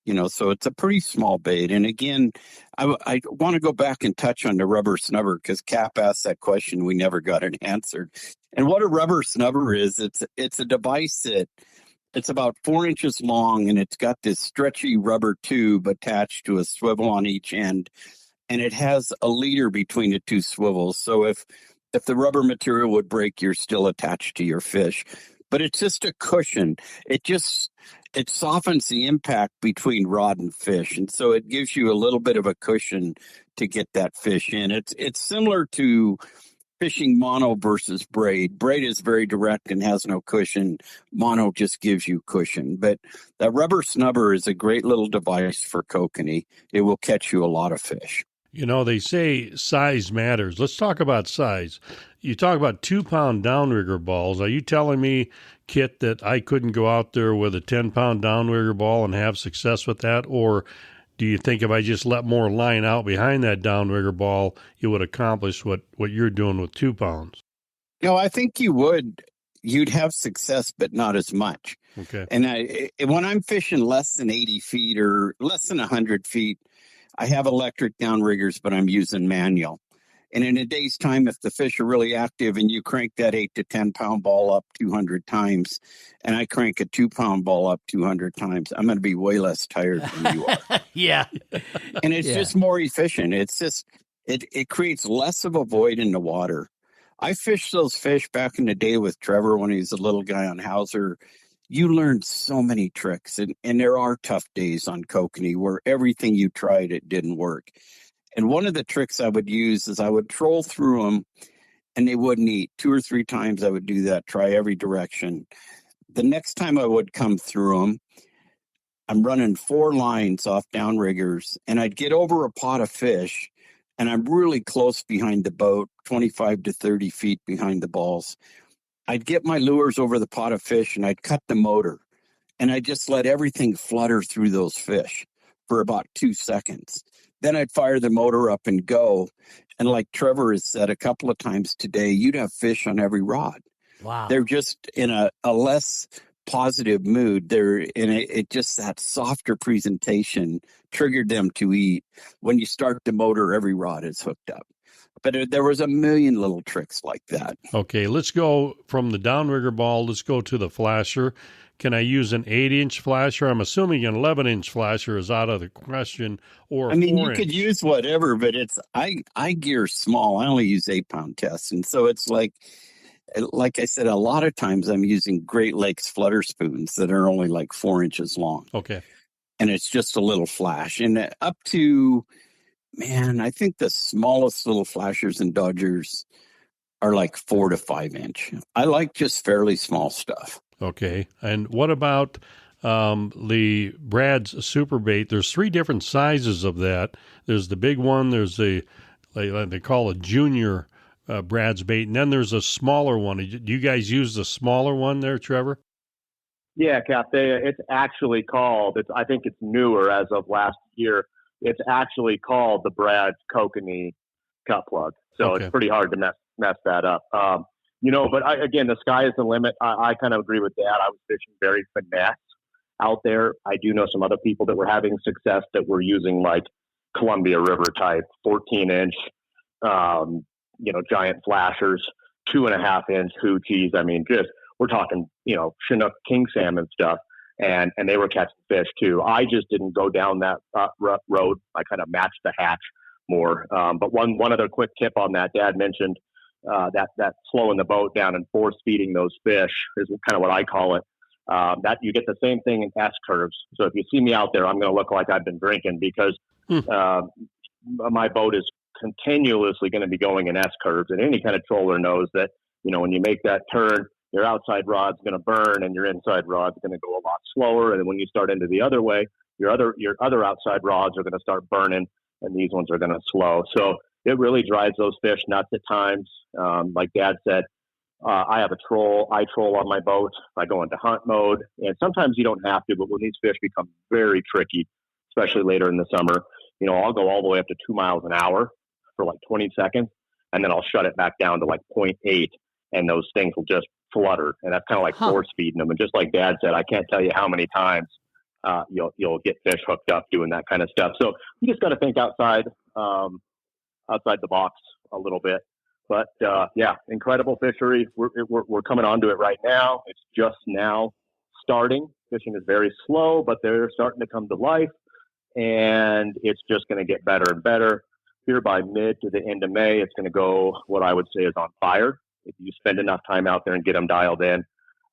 You know, so it's a pretty small bait. And again, I want to go back and touch on the rubber snubber because Cap asked that question. We never got it answered. And what a rubber snubber is, it's a device that it's about 4 inches long, and it's got this stretchy rubber tube attached to a swivel on each end. And it has a leader between the two swivels. So if the rubber material would break, you're still attached to your fish. But it's just a cushion. It softens the impact between rod and fish. And so it gives you a little bit of a cushion to get that fish in. It's similar to fishing mono versus braid. Braid is very direct and has no cushion. Mono just gives you cushion. But that rubber snubber is a great little device for kokanee. It will catch you a lot of fish. You know, they say size matters. Let's talk about size. You talk about 2-pound downrigger balls. Are you telling me, Kit, that I couldn't go out there with a 10-pound downrigger ball and have success with that? Or do you think if I just let more line out behind that downrigger ball, it would accomplish what you're doing with 2 pounds? No, I think you would. You'd have success, but not as much. Okay. And when I'm fishing less than 80 feet or less than 100 feet, I have electric downriggers, but I'm using manual. And in a day's time, if the fish are really active and you crank that 8 to 10-pound ball up 200 times, and I crank a 2-pound ball up 200 times, I'm going to be way less tired than you are. Yeah. And it's just more efficient. It's just, it creates less of a void in the water. I fished those fish back in the day with Trevor when he was a little guy on Hauser. You learned so many tricks, and there are tough days on kokanee where everything you tried, it didn't work. And one of the tricks I would use is I would troll through them, and they wouldn't eat. 2 or 3 times I would do that, try every direction. The next time I would come through them, I'm running 4 lines off downriggers, and I'd get over a pot of fish, and I'm really close behind the boat, 25 to 30 feet behind the balls. I'd get my lures over the pot of fish and I'd cut the motor and I just let everything flutter through those fish for about 2 seconds. Then I'd fire the motor up and go. And like Trevor has said a couple of times today, you'd have fish on every rod. Wow. They're just in a less positive mood. They're in it just that softer presentation triggered them to eat. When you start the motor, every rod is hooked up. But there was a million little tricks like that. Okay, let's go from the downrigger ball. Let's go to the flasher. Can I use an 8-inch flasher? I'm assuming an 11-inch flasher is out of the question. Or you could use whatever, but I gear small. I only use 8-pound tests, and so it's like I said, a lot of times I'm using Great Lakes flutter spoons that are only like 4 inches long. Okay, and it's just a little flash, and up to. Man, I think the smallest little flashers and dodgers are like 4 to 5 inch. I like just fairly small stuff. Okay. And what about the Brad's super bait? There's 3 different sizes of that. There's the big one. There's they call a junior Brad's bait. And then there's a smaller one. Do you guys use the smaller one there, Trevor? Yeah, Cap. It's actually called, I think it's newer as of last year. It's actually called the Brad's Kokanee cut plug. So It's pretty hard to mess that up. But again, the sky is the limit. I kind of agree with that. I was fishing very finesse out there. I do know some other people that were having success that were using like Columbia River type 14-inch, giant flashers, 2.5-inch hoochies. I mean, we're talking, Chinook king salmon stuff. And they were catching fish too. I just didn't go down that road. I kind of matched the hatch more. But one other quick tip on that, Dad mentioned that slowing the boat down and force feeding those fish is kind of what I call it. That you get the same thing in S curves. So if you see me out there, I'm going to look like I've been drinking because my boat is continuously going to be going in S curves. And any kind of troller knows that when you make that turn, your outside rod's going to burn and your inside rod's going to go a lot slower. And then when you start into the other way, your other outside rods are going to start burning, and these ones are going to slow. So it really drives those fish nuts at times. Like Dad said, I have a troll. I troll on my boat. I go into hunt mode, and sometimes you don't have to. But when these fish become very tricky, especially later in the summer, I'll go all the way up to 2 miles an hour for like 20 seconds, and then I'll shut it back down to like 0.8, and those things will just flutter, and that's kind of like force feeding them. And just like Dad said, I can't tell you how many times you'll get fish hooked up doing that kind of stuff. So you just got to think outside the box a little bit. But incredible fishery. We're coming onto it right now. It's just now starting. Fishing is very slow, but they're starting to come to life, and it's just going to get better and better. Here by mid to the end of May, it's going to go what I would say is on fire. If you spend enough time out there and get them dialed in,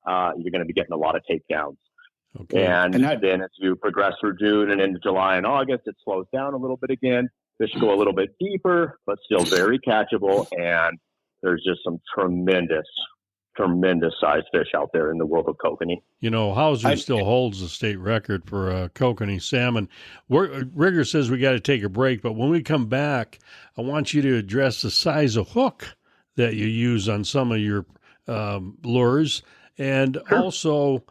you're going to be getting a lot of takedowns. Okay. And then as you progress through June and into July and August, it slows down a little bit again. Fish go a little bit deeper, but still very catchable. And there's just some tremendous size fish out there in the world of kokanee. Hauser still holds the state record for kokanee salmon. Rigger says we got to take a break, but when we come back, I want you to address the size of hook that you use on some of your lures, and also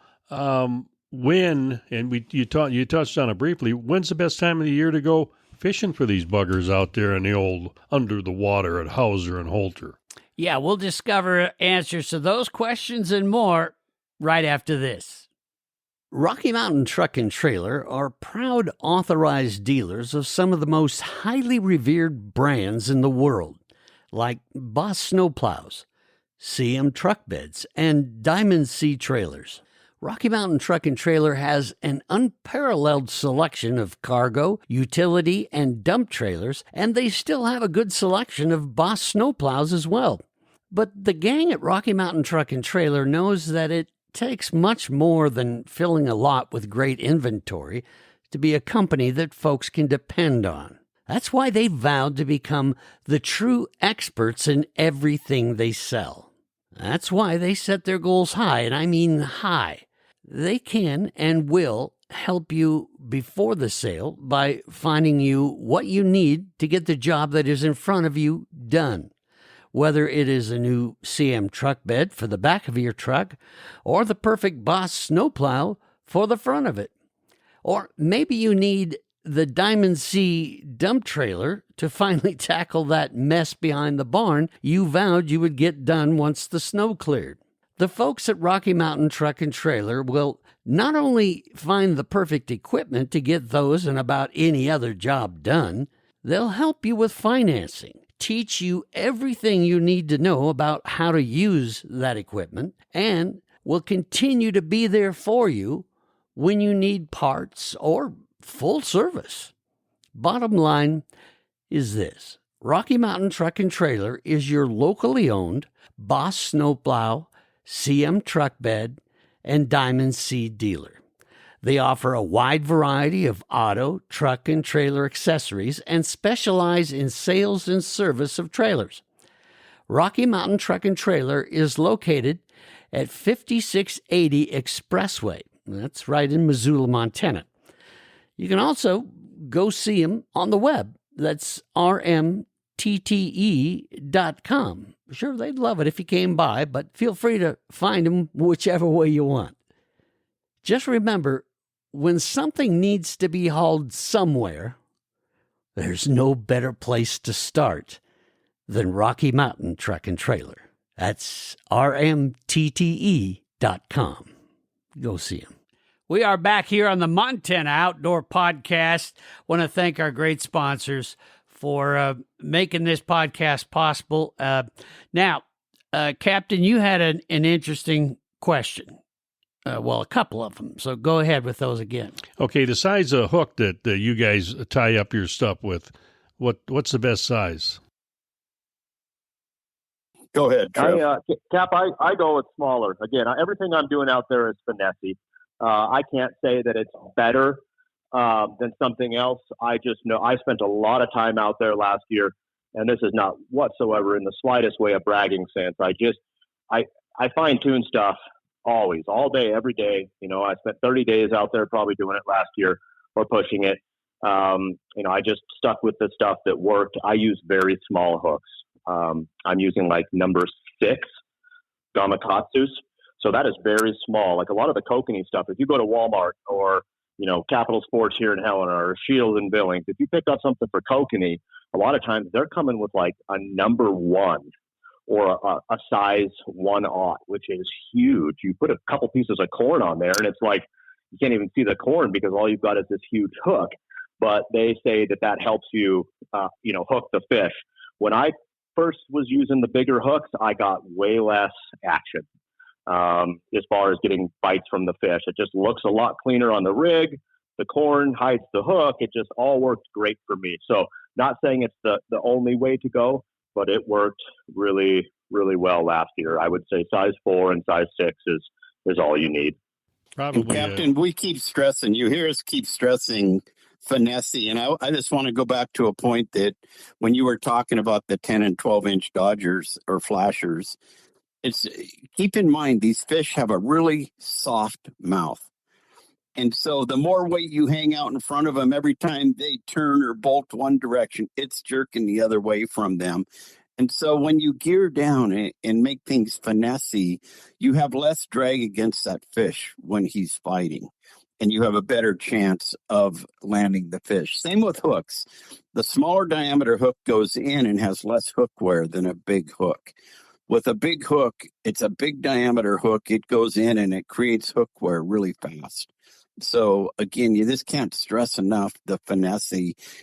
when, and you touched on it briefly, when's the best time of the year to go fishing for these buggers out there in the old under the water at Hauser and Holter? Yeah, we'll discover answers to those questions and more right after this. Rocky Mountain Truck and Trailer are proud authorized dealers of some of the most highly revered brands in the world, like Boss Snowplows, CM Truck Beds, and Diamond C Trailers. Rocky Mountain Truck and Trailer has an unparalleled selection of cargo, utility, and dump trailers, and they still have a good selection of Boss snowplows as well. But the gang at Rocky Mountain Truck and Trailer knows that it takes much more than filling a lot with great inventory to be a company that folks can depend on. That's why they vowed to become the true experts in everything they sell. That's why they set their goals high, and I mean high. They can and will help you before the sale by finding you what you need to get the job that is in front of you done. Whether it is a new CM truck bed for the back of your truck, or the perfect Boss snowplow for the front of it. Or maybe you need the Diamond C dump trailer to finally tackle that mess behind the barn you vowed you would get done once the snow cleared. The folks at Rocky Mountain Truck and Trailer will not only find the perfect equipment to get those and about any other job done, they'll help you with financing, teach you everything you need to know about how to use that equipment, and will continue to be there for you when you need parts or full service. Bottom line is this: Rocky Mountain Truck and Trailer is your locally owned Boss snowplow, CM truck bed, and Diamond C dealer. They offer a wide variety of auto, truck, and trailer accessories and specialize in sales and service of trailers. Rocky Mountain Truck and Trailer is located at 5680 Expressway. That's right in Missoula, Montana. You can also go see them on the web. That's rmtte.com. Sure, they'd love it if you came by, but feel free to find them whichever way you want. Just remember, when something needs to be hauled somewhere, there's no better place to start than Rocky Mountain Truck and Trailer. That's rmtte.com. Go see them. We are back here on the Montana Outdoor Podcast. Want to thank our great sponsors for making this podcast possible. Now, Captain, you had an interesting question. Well, a couple of them. So go ahead with those again. Okay, the size of hook that you guys tie up your stuff with, what's the best size? Go ahead, Trev. Cap, I go with smaller. Again, everything I'm doing out there is finesse. I can't say that it's better than something else. I just know I spent a lot of time out there last year, and this is not whatsoever in the slightest way a bragging sense. I fine tune stuff always, all day, every day. I spent 30 days out there probably doing it last year. or pushing it. I just stuck with the stuff that worked. I use very small hooks. I'm using like number 6 Gamakatsus. So that is very small. Like a lot of the Kokanee stuff, if you go to Walmart or, Capital Sports here in Helena or Shield in Billings, if you pick up something for Kokanee, a lot of times they're coming with like a number 1 or a size 1/0, which is huge. You put a couple pieces of corn on there and it's like, you can't even see the corn because all you've got is this huge hook. But they say that helps you, hook the fish. When I first was using the bigger hooks, I got way less action as far as getting bites from the fish. It just looks a lot cleaner on the rig. The corn hides the hook. It just all worked great for me. So not saying it's the only way to go, but it worked really, really well last year. I would say size 4 and size 6 is all you need. Probably, and Captain, we keep stressing, you hear us keep stressing finesse. And I just want to go back to a point that when you were talking about the 10 and 12 inch Dodgers or flashers, it's keep in mind, these fish have a really soft mouth. And so the more weight you hang out in front of them, every time they turn or bolt one direction, it's jerking the other way from them. And so when you gear down and make things finessey, you have less drag against that fish when he's fighting, and you have a better chance of landing the fish. Same with hooks. The smaller diameter hook goes in and has less hook wear than a big hook. With a big hook, it's a big diameter hook. It goes in and it creates hook wear really fast. So again, you just can't stress enough the finesse.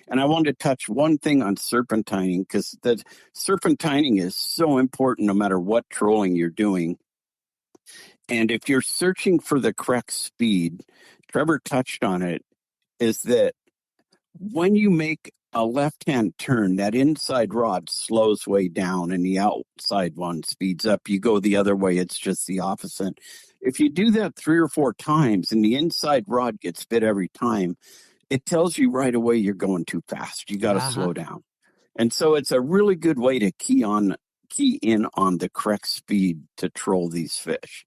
And I wanted to touch one thing on serpentining, because the serpentining is so important no matter what trolling you're doing. And if you're searching for the correct speed, Trevor touched on it, is that when you make a left-hand turn, that inside rod slows way down and the outside one speeds up. You go the other way, it's just the opposite. If you do that 3 or 4 times and the inside rod gets bit every time, it tells you right away you're going too fast. You got to slow down. And so it's a really good way to key in on the correct speed to troll these fish.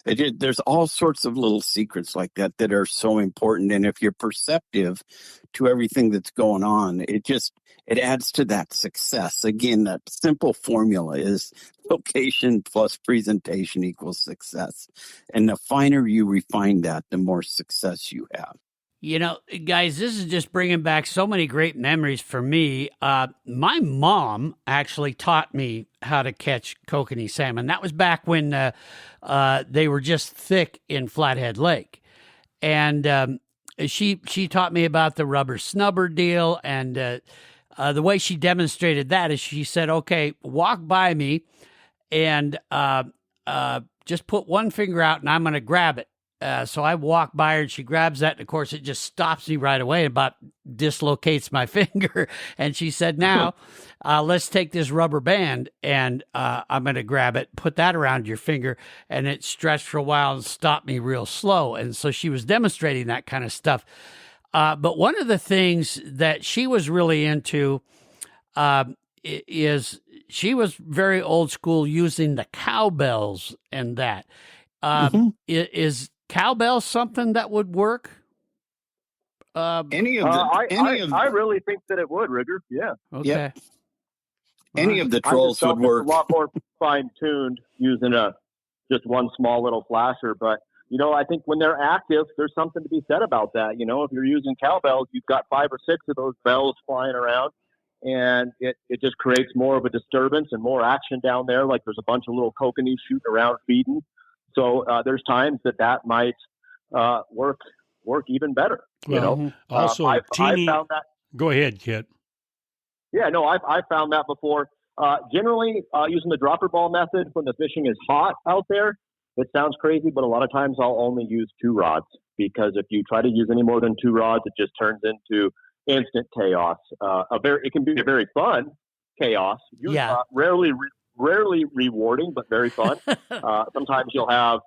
There's all sorts of little secrets like that are so important. And if you're perceptive to everything that's going on, it adds to that success. Again, that simple formula is location plus presentation equals success. And the finer you refine that, the more success you have. Guys, this is just bringing back so many great memories for me. My mom actually taught me how to catch kokanee salmon. That was back when they were just thick in Flathead Lake. And she taught me about the rubber snubber deal. And the way she demonstrated that is she said, okay, walk by me and just put one finger out and I'm going to grab it. So I walk by her and she grabs that. And of course, it just stops me right away and about dislocates my finger. And she said, now let's take this rubber band and I'm going to grab it, put that around your finger. And it stretched for a while and stopped me real slow. And so she was demonstrating that kind of stuff. But one of the things that she was really into is she was very old school using the cowbells and that. Is cowbell something that would work? I really think that it would, Rigger. Yeah. Okay. Yep. Any of the trolls would work. A lot more fine-tuned using just one small little flasher. But, I think when they're active, there's something to be said about that. If you're using cowbells, you've got 5 or 6 of those bells flying around, and it just creates more of a disturbance and more action down there. Like there's a bunch of little kokanee shooting around feeding. So there's times that might work even better. Also, I found that. Go ahead, Kit. Yeah, no, I found that before. Generally, using the dropper ball method when the fishing is hot out there, it sounds crazy, but a lot of times I'll only use 2 rods, because if you try to use any more than 2 rods, it just turns into instant chaos. It can be a very fun chaos. Rarely rewarding, but very fun. Sometimes you'll have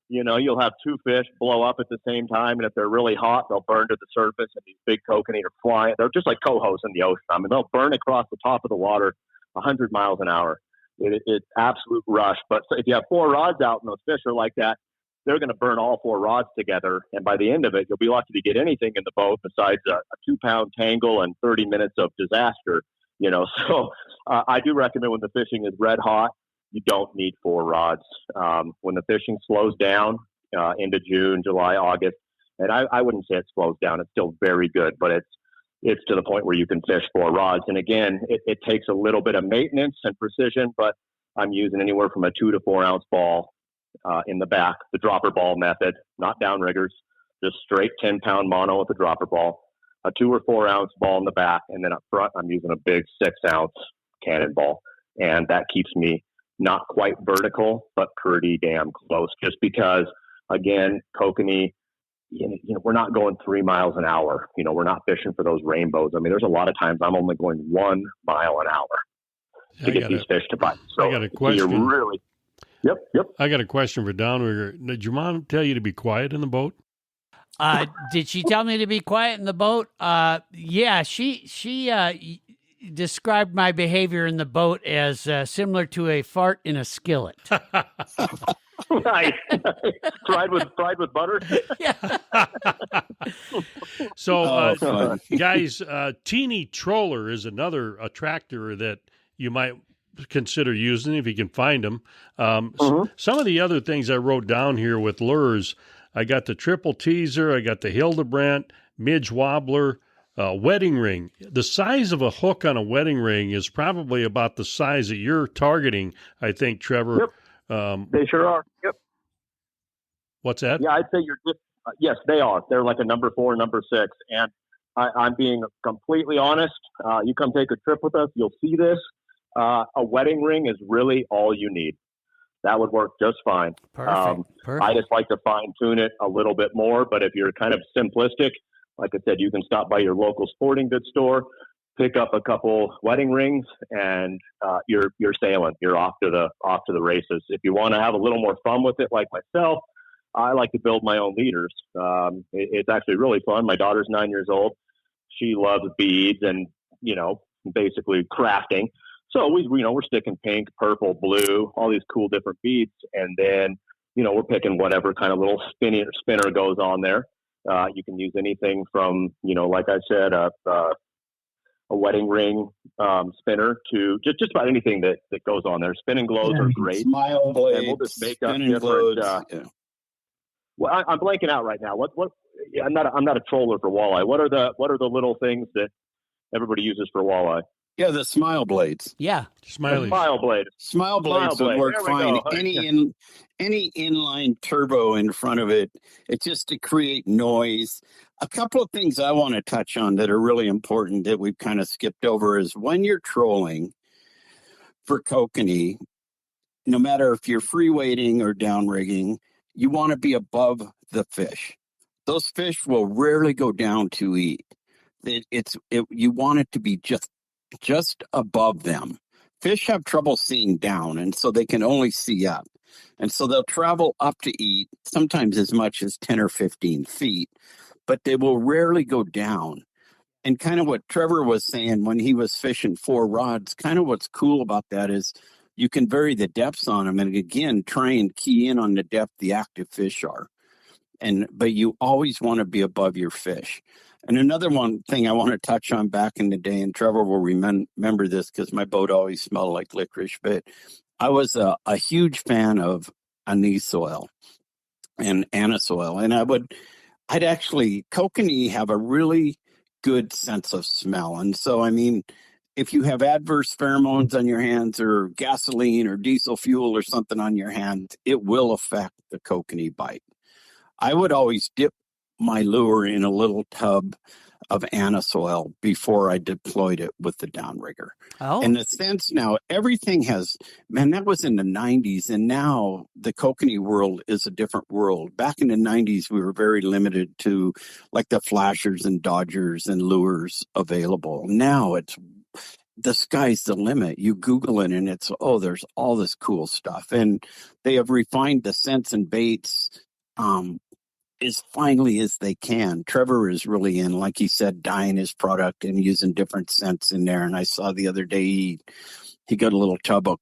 2 fish blow up at the same time, and if they're really hot, they'll burn to the surface, and these big kokanee are flying. They're just like cohos in the ocean. I mean, they'll burn across the top of the water 100 miles an hour. It's absolute rush. But if you have 4 rods out and those fish are like that, they're going to burn all 4 rods together. And by the end of it, you'll be lucky to get anything in the boat besides a 2-pound tangle and 30 minutes of disaster, So I do recommend when the fishing is red hot, you don't need 4 rods. When the fishing slows down into June, July, August, and I wouldn't say it slows down. It's still very good, but it's to the point where you can fish 4 rods. And again, it takes a little bit of maintenance and precision, but I'm using anywhere from a 2 to 4 ounce ball in the back, the dropper ball method, not downriggers, just straight 10-pound mono with a dropper ball, a 2 or 4 ounce ball in the back. And then up front, I'm using a big 6 ounce cannonball. And that keeps me not quite vertical, but pretty damn close, just because, again, kokanee, we're not going 3 miles an hour. We're not fishing for those rainbows. I mean, there's a lot of times I'm only going 1 mile an hour to get these fish to bite. So I got a question. You're really, yep. I got a question for Downrigger. Did your mom tell you to be quiet in the boat? Did she tell me to be quiet in the boat? Yeah, she described my behavior in the boat as similar to a fart in a skillet. Nice. fried with butter. Yeah. So, guys, Teeny Troller is another attractor that you might consider using if you can find them. Some of the other things I wrote down here with lures, I got the triple teaser, I got the Hildebrandt, midge wobbler, wedding ring. The size of a hook on a wedding ring is probably about the size that you're targeting, I think, Trevor. Yep. They sure are. Yep. What's that? Yeah, I'd say you're just, yes, they are. They're like a number 4, number 6. And I'm being completely honest. You come take a trip with us, you'll see this. A wedding ring is really all you need. That would work just fine. Perfect. I just like to fine tune it a little bit more, but if you're kind of simplistic, like I said, you can stop by your local sporting goods store, pick up a couple wedding rings, and you're sailing. You're off to the races. If you want to have a little more fun with it, like myself, I like to build my own leaders. It's actually really fun. My daughter's 9 years old. She loves beads and basically crafting. So we're sticking pink, purple, blue, all these cool different beads, and then we're picking whatever kind of little spinner goes on there. You can use anything from like I said, a wedding ring spinner to just about anything that goes on there. Spinning glows are great. Smile blades, and we'll just make up spinning different. glows. Well, I'm blanking out right now. What? I'm not a troller for walleye. What are the little things that everybody uses for walleye? Yeah, the smile blades. Yeah. Smiley. Smile blade. Smile blades would work fine. Any inline turbo in front of it, it's just to create noise. A couple of things I want to touch on that are really important that we've kind of skipped over is when you're trolling for kokanee, no matter if you're free weighting or down rigging, you want to be above the fish. Those fish will rarely go down to eat. You want it to be just above them. Fish have trouble seeing down, and so they can only see up. And so they'll travel up to eat, sometimes as much as 10 or 15 feet, but they will rarely go down. And kind of what Trevor was saying when he was fishing 4 rods, kind of what's cool about that is you can vary the depths on them. And again, try and key in on the depth the active fish are. But you always want to be above your fish. And another one thing I want to touch on back in the day, and Trevor will remember this because my boat always smelled like licorice, but I was a huge fan of anise oil and anise oil. And I'd actually, kokanee have a really good sense of smell. And so, I mean, if you have adverse pheromones on your hands or gasoline or diesel fuel or something on your hands, it will affect the kokanee bite. I would always dip my lure in a little tub of anise oil before I deployed it with the downrigger. Oh. In the sense now, everything has, that was in the 90s, and now the kokanee world is a different world. Back in the 90s, we were very limited to like the flashers and dodgers and lures available. Now the sky's the limit. You Google it and there's all this cool stuff. And they have refined the scents and baits as finely as they can. Trevor is really in, like he said, dyeing his product and using different scents in there. And I saw the other day he got a little tub of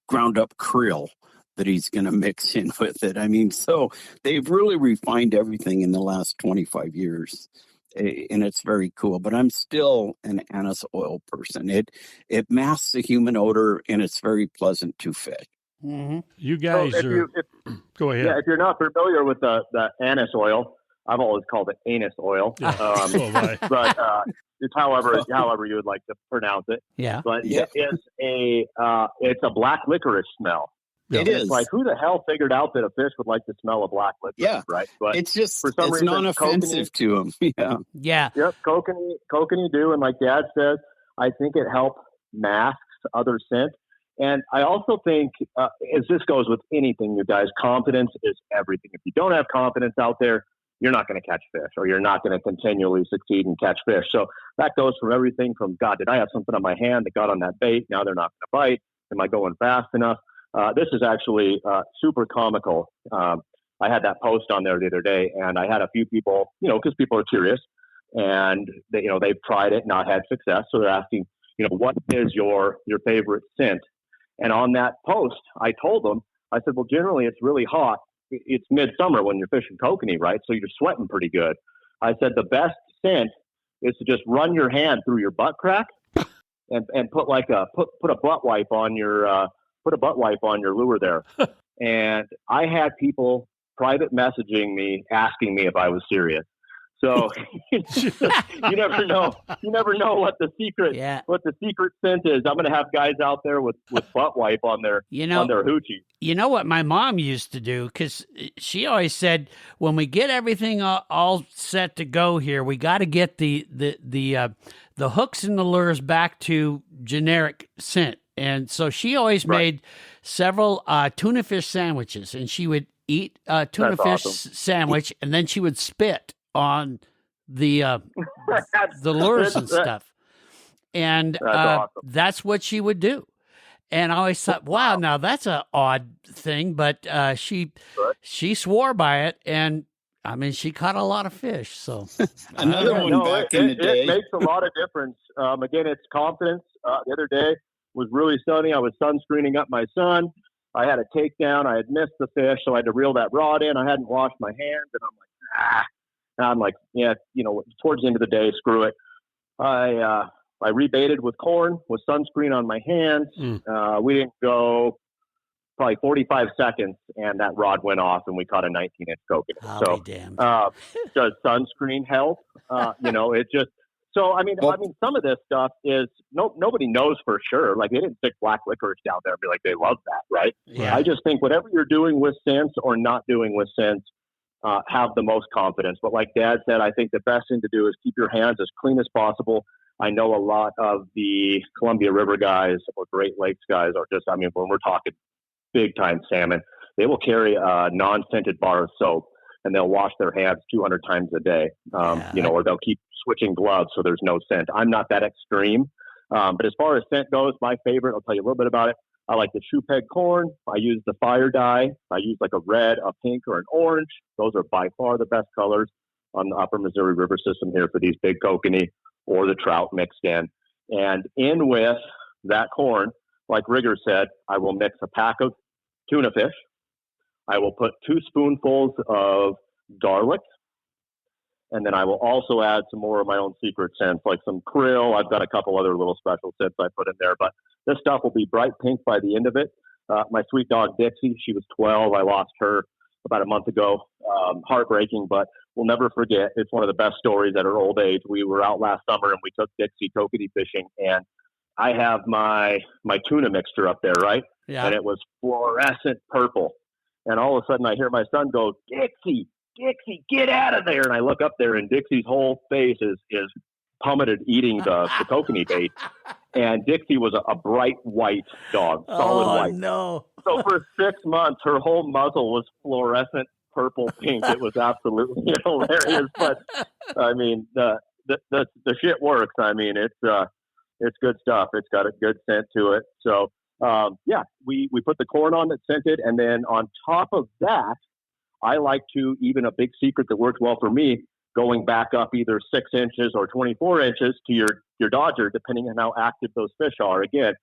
ground up krill that he's going to mix in with it. I mean, so they've really refined everything in the last 25 years. And it's very cool, but I'm still an anise oil person. It masks the human odor, and it's very pleasant to fish. Mm-hmm. You guys go ahead. Yeah, if you're not familiar with the anise oil, I've always called it anus oil. Yeah. But it's however you would like to pronounce it. Yeah. But it is it's a black licorice smell. It is. It's like, who the hell figured out that a fish would like to smell a black licorice? Yeah. Right. But it's just, for some reason, non-offensive to them. Yeah. Yeah. Yep. Kokanee do. And like Dad says, I think it helps mask other scent. And I also think, as this goes with anything, you guys, confidence is everything. If you don't have confidence out there, you're not going to catch fish, or you're not going to continually succeed and catch fish. So that goes from everything from, God, did I have something on my hand that got on that bait? Now they're not going to bite. Am I going fast enough? This is actually super comical. I had that post on there the other day, and I had a few people, because people are curious, and they've tried it, not had success. So they're asking, what is your favorite scent? And on that post, I told them, I said, well, generally it's really hot. It's midsummer when you're fishing kokanee, right? So you're sweating pretty good. I said, the best scent is to just run your hand through your butt crack and put put a butt wipe on your lure there. And I had people private messaging me, asking me if I was serious. So you never know. You never know what the secret scent is. I'm going to have guys out there with butt wipe on their hoochie. You know what my mom used to do, because she always said, when we get everything all set to go here, we got to get the hooks and the lures back to generic scent. And so she always made several tuna fish sandwiches, and she would eat a tuna fish sandwich, and then she would spit on the lures and stuff. And that's what she would do. And I always thought, wow, now that's an odd thing, but she swore by it, and I mean, she caught a lot of fish. So another one back in the day. It makes a lot of difference. Again, it's confidence. The other day was really sunny. I was sunscreening up my son. I had a takedown. I had missed the fish, so I had to reel that rod in. I hadn't washed my hands, and I'm like, ah. And I'm like, yeah, towards the end of the day, screw it. I rebaited with corn, with sunscreen on my hands. We didn't go probably 45 seconds, and that rod went off, and we caught a 19-inch kokanee. So, damn. Does sunscreen help? It just. So I mean, some of this stuff is nobody knows for sure. Like, they didn't stick black licorice down there and be like, they love that, right? Yeah. I just think whatever you're doing with scents or not doing with scents, have the most confidence. But like Dad said, I think the best thing to do is keep your hands as clean as possible. I know a lot of the Columbia River guys or Great Lakes guys are just, when we're talking big time salmon, they will carry a non-scented bar of soap, and they'll wash their hands 200 times a day, or they'll keep switching gloves so there's no scent. I'm not that extreme. But as far as scent goes, my favorite, I'll tell you a little bit about it. I like the shoe peg corn. I use the fire dye. I use like a red, a pink, or an orange. Those are by far the best colors on the upper Missouri River system here for these big kokanee or the trout mixed in. And in with that corn, like Rigger said, I will mix a pack of tuna fish. I will put 2 spoonfuls of garlic. And then I will also add some more of my own secret scents, like some krill. I've got a couple other little special scents I put in there. But this stuff will be bright pink by the end of it. My sweet dog, Dixie, she was 12. I lost her about a month ago. Heartbreaking, but we'll never forget. It's one of the best stories at her old age. We were out last summer, and we took Dixie kokanee fishing. And I have my tuna mixture up there, right? Yeah. And it was fluorescent purple. And all of a sudden, I hear my son go, Dixie, get out of there. And I look up there, and Dixie's whole face is pummeted eating the kokanee bait. And Dixie was a bright white dog, solid white. No. So for 6 months, her whole muzzle was fluorescent purple pink. It was absolutely hilarious. But I mean, the shit works. I mean, it's good stuff. It's got a good scent to it. So we put the corn on that's scented, and then on top of that, I like to, even a big secret that works well for me, going back up either 6 inches or 24 inches to your dodger, depending on how active those fish are. Again,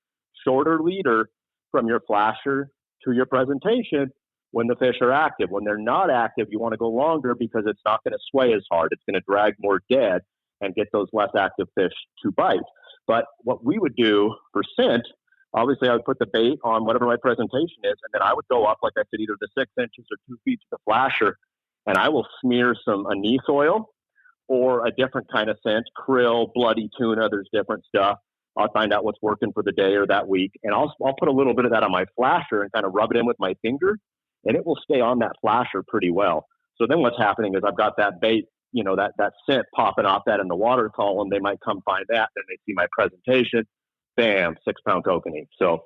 shorter leader from your flasher to your presentation when the fish are active. When they're not active, you want to go longer because it's not going to sway as hard. It's going to drag more dead and get those less active fish to bite. But what we would do for scent, obviously I would put the bait on whatever my presentation is, and then I would go up, like I said, either the 6 inches or 2 feet to the flasher, and I will smear some anise oil or a different kind of scent, krill, bloody tuna, there's different stuff. I'll find out what's working for the day or that week, and I'll put a little bit of that on my flasher and kind of rub it in with my finger, and it will stay on that flasher pretty well. So then what's happening is I've got that bait, that scent popping off that in the water column. They might come find that, then they see my presentation, bam, 6-pound kokanee. So,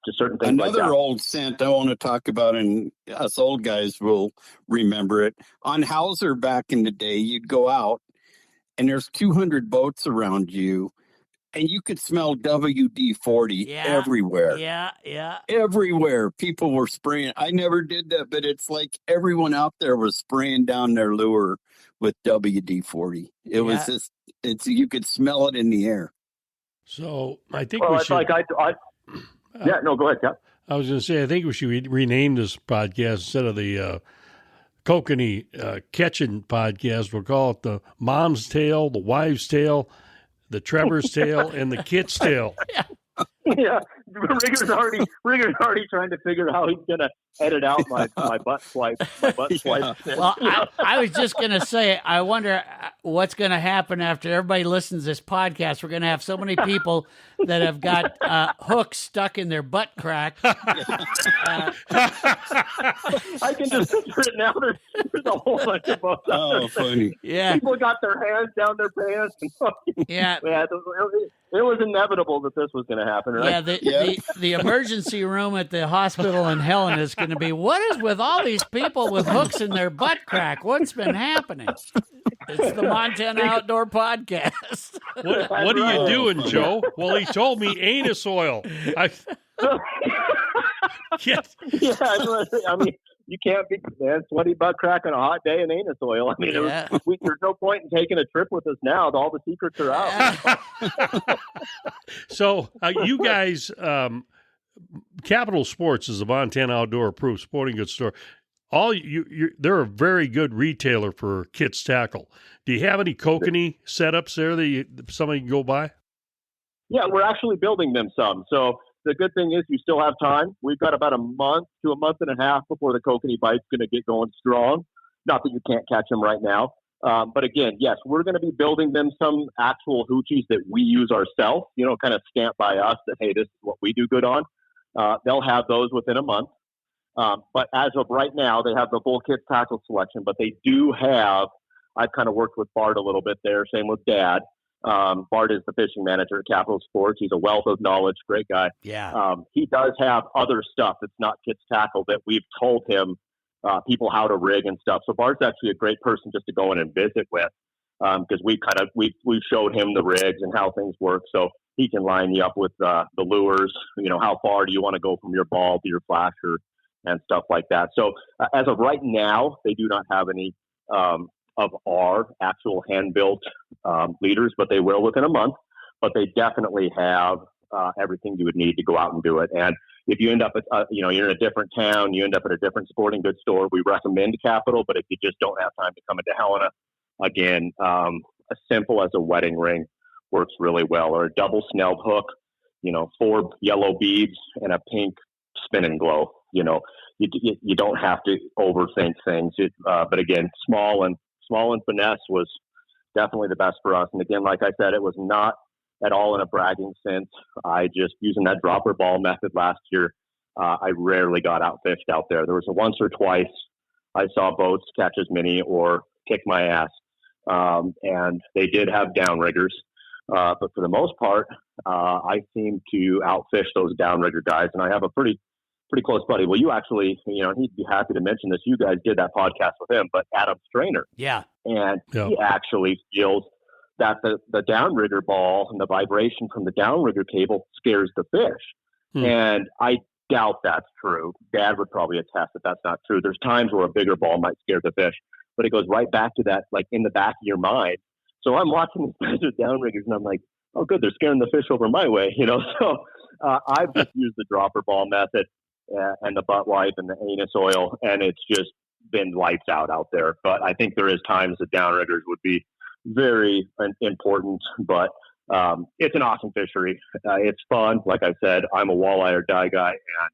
just certain things. Another like that. old scent I want to talk about, and us old guys will remember it. On Hauser back in the day, you'd go out and there's 200 boats around you, and you could smell WD-40 everywhere. Yeah. Everywhere. People were spraying. I never did that, but it's like everyone out there was spraying down their lure with WD-40. It was just, you could smell it in the air. So I think we should. Go ahead, Cap. I was going to say, I think we should rename this podcast instead of the Kokanee catching podcast. We'll call it the Mom's Tale, the Wives' Tale, the Trevor's Tale, and the Kit's Tale. Yeah, Rigger's already trying to figure out how he's going to edit out my butt swipe. Well, I was just going to say, I wonder what's going to happen after everybody listens to this podcast. We're going to have so many people that have got hooks stuck in their butt crack. I can just picture it now. There's a whole bunch of boats. Oh, funny. Yeah. People got their hands down their pants. Yeah. It was inevitable that this was going to happen, right? Yeah, the emergency room at the hospital in Helen is going to be, what is with all these people with hooks in their butt crack? What's been happening? It's the Montana Outdoor Podcast. What are you doing, Joe? Well, he told me anus oil. I mean, you can't be sweaty butt crack on a hot day and anus oil. I mean, there's no point in taking a trip with us now. All the secrets are out. So you guys, Capital Sports is a Montana Outdoor approved sporting goods store. They're a very good retailer for Kit's tackle. Do you have any Kokanee setups there that somebody can go buy? Yeah, we're actually building them some. So the good thing is you still have time. We've got about a month to a month and a half before the Kokanee bite's going to get going strong. Not that you can't catch them right now. But again, yes, we're going to be building them some actual hoochies that we use ourselves, kind of stamped by us that, hey, this is what we do good on. They'll have those within a month. But as of right now, they have the full Kit's tackle selection, but they do have, I've kind of worked with Bart a little bit there, same with Dad. Bart is the fishing manager at Capital Sports. He's a wealth of knowledge, great guy. Yeah. He does have other stuff that's not Kit's tackle that we've told him people how to rig and stuff. So Bart's actually a great person just to go in and visit with because we've showed him the rigs and how things work. So he can line you up with the lures. How far do you want to go from your ball to your flasher and stuff like that. So as of right now, they do not have any of our actual hand-built leaders, but they will within a month. But they definitely have everything you would need to go out and do it. And if you end up at, you're in a different town, you end up at a different sporting goods store, we recommend Capital. But if you just don't have time to come into Helena, again, as simple as a wedding ring works really well, or a double snelled hook, 4 yellow beads and a pink spin and glow. You don't have to overthink things. But again, small and finesse was definitely the best for us. And again, like I said, it was not at all in a bragging sense. I just, using that dropper ball method last year, I rarely got outfished out there. There was a once or twice I saw boats catch as many or kick my ass. And they did have downriggers. But for the most part, I seem to outfish those downrigger guys. And I have a pretty close buddy. Well, you actually, he'd be happy to mention this. You guys did that podcast with him, but Adam Strainer. Yeah. And he actually feels that the downrigger ball and the vibration from the downrigger cable scares the fish. And I doubt that's true. Dad would probably attest that that's not true. There's times where a bigger ball might scare the fish, but it goes right back to that, like in the back of your mind. So I'm watching these guys with downriggers and I'm like, oh, good, they're scaring the fish over my way, So I've just used the dropper ball method and the butt wipe and the anus oil, and it's just been lights out there. But I think there is times that downriggers would be very important, but it's an awesome fishery. It's fun. Like I said, I'm a walleye or die guy, and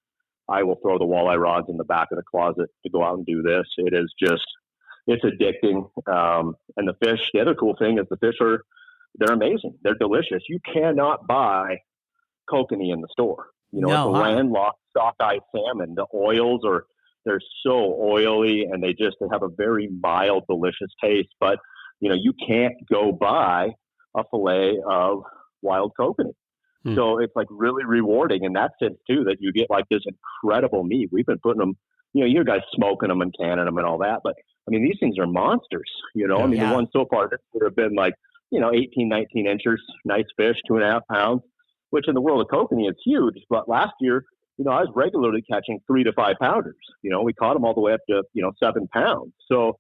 I will throw the walleye rods in the back of the closet to go out and do this. It is just, it's addicting. And the fish, the other cool thing is the fish they're amazing. They're delicious. You cannot buy kokanee in the store. It's a landlocked sockeye salmon. The oils they're so oily, and they have a very mild, delicious taste. But, you can't go buy a fillet of wild kokanee. So it's like really rewarding in that sense too, that you get like this incredible meat. We've been putting them, you guys smoking them and canning them and all that, but I mean, these things are monsters, the ones so far that would have been like, 18, 19 inches, nice fish, 2.5 pounds, which in the world of kokanee is huge. But last year, I was regularly catching 3 to 5 pounders. We caught them all the way up to, 7 pounds. So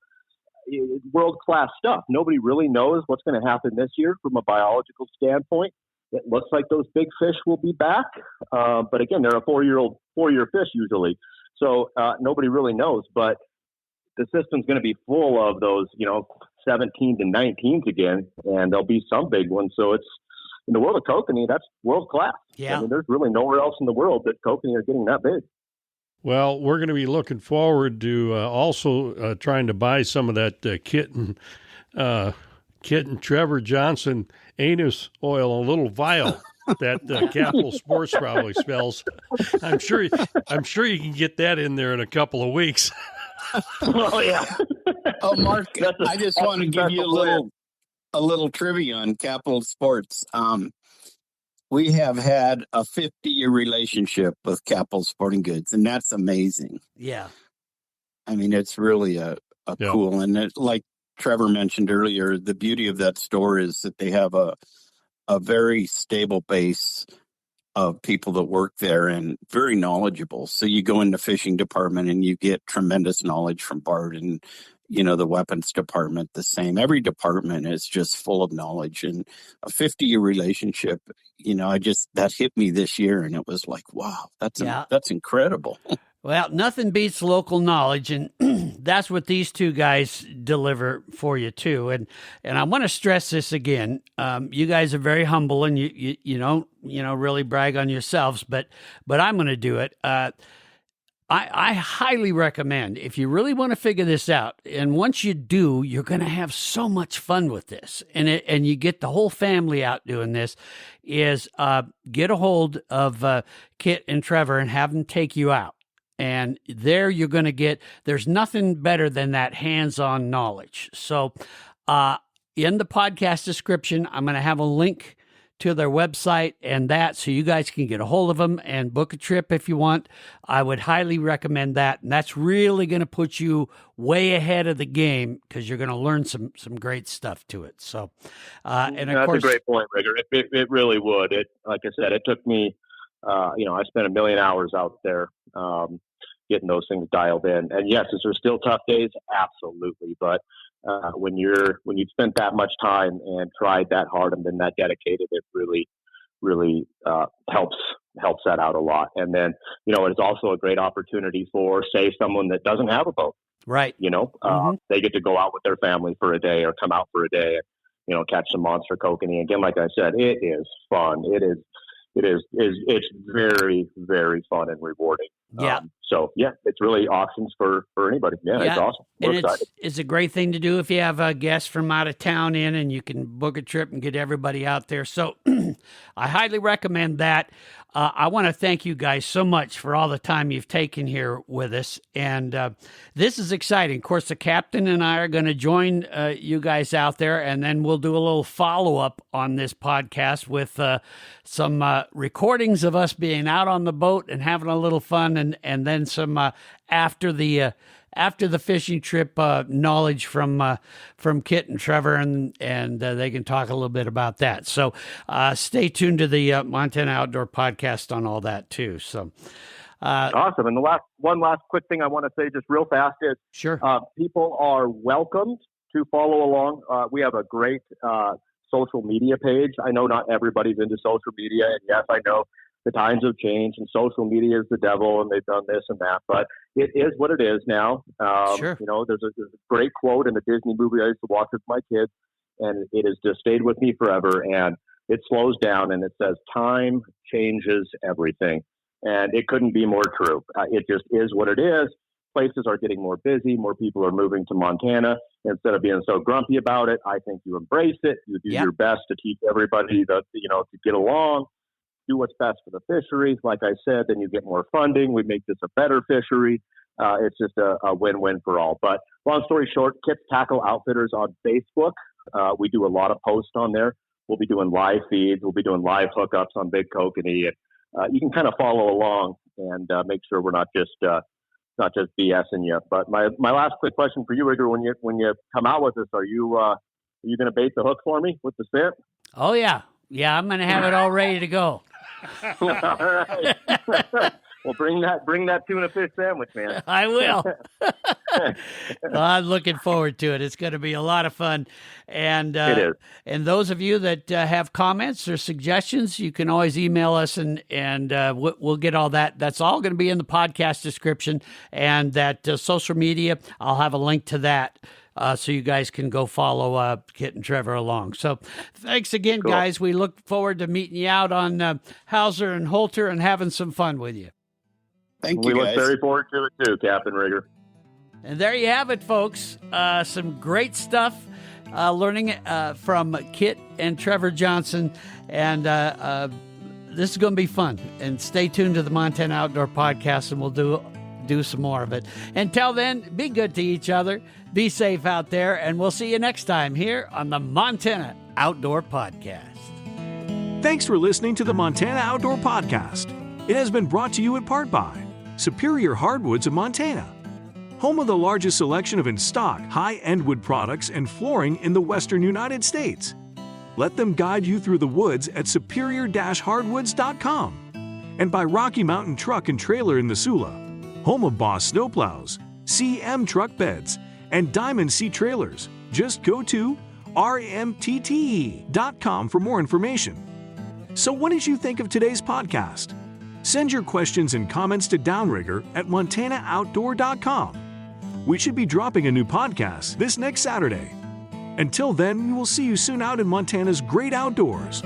world-class stuff. Nobody really knows what's going to happen this year from a biological standpoint. It looks like those big fish will be back. But again, they're a 4-year fish usually. So nobody really knows. But the system's going to be full of those, 17 to 19s again, and there'll be some big ones. So it's, in the world of kokanee, that's world-class. Yeah. I mean, there's really nowhere else in the world that kokanee are getting that big. Well, we're going to be looking forward to also trying to buy some of that Kit and Trevor Johnson anus oil, a little vial that Capital Sports probably smells. I'm sure you can get that in there in a couple of weeks. Oh yeah. Oh, Mark, I just want to give you a little trivia on Capital Sports. We have had a 50-year relationship with Capital Sporting Goods, and that's amazing. Yeah. I mean, it's really a cool, and like Trevor mentioned earlier, the beauty of that store is that they have a very stable base of people that work there and very knowledgeable. So you go in the fishing department and you get tremendous knowledge from Bart, and the weapons department the same. Every department is just full of knowledge, and a 50-year relationship. That hit me this year, and it was like, wow, that's incredible. Well, nothing beats local knowledge, and that's what these two guys deliver for you too. And I want to stress this again. You guys are very humble, and you don't really brag on yourselves, but I'm going to do it. I highly recommend, if you really want to figure this out, and once you do, you're going to have so much fun with this, and you get the whole family out doing this, is get a hold of Kit and Trevor and have them take you out. And there you're going to get, there's nothing better than that hands-on knowledge. So in the podcast description, I'm going to have a link to their website and that, so you guys can get a hold of them and book a trip if you want. I would highly recommend that. And that's really going to put you way ahead of the game, because you're going to learn some great stuff to it. So, and of that's course, a great point, Rigger. It really would. Like I said, it took me, I spent 1 million hours out there getting those things dialed in. And yes, is there still tough days? Absolutely. But when you've spent that much time and tried that hard and been that dedicated, it really, really helps that out a lot. And then, it's also a great opportunity for, say, someone that doesn't have a boat. Right. They get to go out with their family for a day or come out for a day and, catch some monster kokanee. Again, like I said, it is fun. It's very, very fun and rewarding. Yeah. It's really options for anybody. Yeah, it's awesome. We're excited. It's a great thing to do if you have guests from out of town in, and you can book a trip and get everybody out there. So I highly recommend that. I want to thank you guys so much for all the time you've taken here with us. And this is exciting. Of course, the captain and I are going to join you guys out there, and then we'll do a little follow-up on this podcast with some recordings of us being out on the boat and having a little fun, and then some after the fishing trip knowledge from Kit and Trevor, and they can talk a little bit about that. So stay tuned to the Montana Outdoor Podcast on all that too. So awesome. And one last quick thing I want to say just real fast is, sure, people are welcomed to follow along. We have a great social media page. I know not everybody's into social media, and yes, I know the times have changed, and social media is the devil, and they've done this and that. But it is what it is now. Sure. You know, there's a great quote in the Disney movie I used to watch with my kids, and it has just stayed with me forever. And it slows down, and it says, "Time changes everything." And it couldn't be more true. It just is what it is. Places are getting more busy. More people are moving to Montana. Instead of being so grumpy about it, I think you embrace it. You do your best to teach everybody to get along, do what's best for the fishery. Like I said, then you get more funding. We make this a better fishery. It's just a win-win for all. But long story short, Kits Tackle Outfitters on Facebook. We do a lot of posts on there. We'll be doing live feeds. We'll be doing live hookups on Big Kokanee. And you can kind of follow along and make sure we're not just BSing you. But my last quick question for you, Rigger, when you come out with this, are you going to bait the hook for me with the spit? Oh, yeah. Yeah, I'm going to have it all ready to go. All right. Well, bring that tuna fish sandwich, man. I will. Well, I'm looking forward to it. It's going to be a lot of fun. And it is. And those of you that have comments or suggestions, you can always email us, and we'll get all that. That's all going to be in the podcast description, and that social media. I'll have a link to that. So you guys can go follow Kit and Trevor along. So thanks again, guys. We look forward to meeting you out on Hauser and Holter and having some fun with you. Thank you, We guys. look very forward to it too, Captain Rigger. And there you have it, folks. Some great stuff learning from Kit and Trevor Johnson. And this is going to be fun. And stay tuned to the Montana Outdoor Podcast, and we'll do some more of it. Until then, be good to each other. Be safe out there, and we'll see you next time here on the Montana Outdoor Podcast. Thanks for listening to the Montana Outdoor Podcast. It has been brought to you in part by Superior Hardwoods of Montana, home of the largest selection of in-stock high-end wood products and flooring in the western United States. Let them guide you through the woods at superior-hardwoods.com. And by Rocky Mountain Truck and Trailer in Missoula, home of Boss Snowplows, CM Truck Beds, and Diamond Sea Trailers. Just go to rmtte.com for more information. So what did you think of today's podcast? Send your questions and comments to Downrigger at montanooutdoor.com. We should be dropping a new podcast this next Saturday. Until then, we will see you soon out in Montana's great outdoors.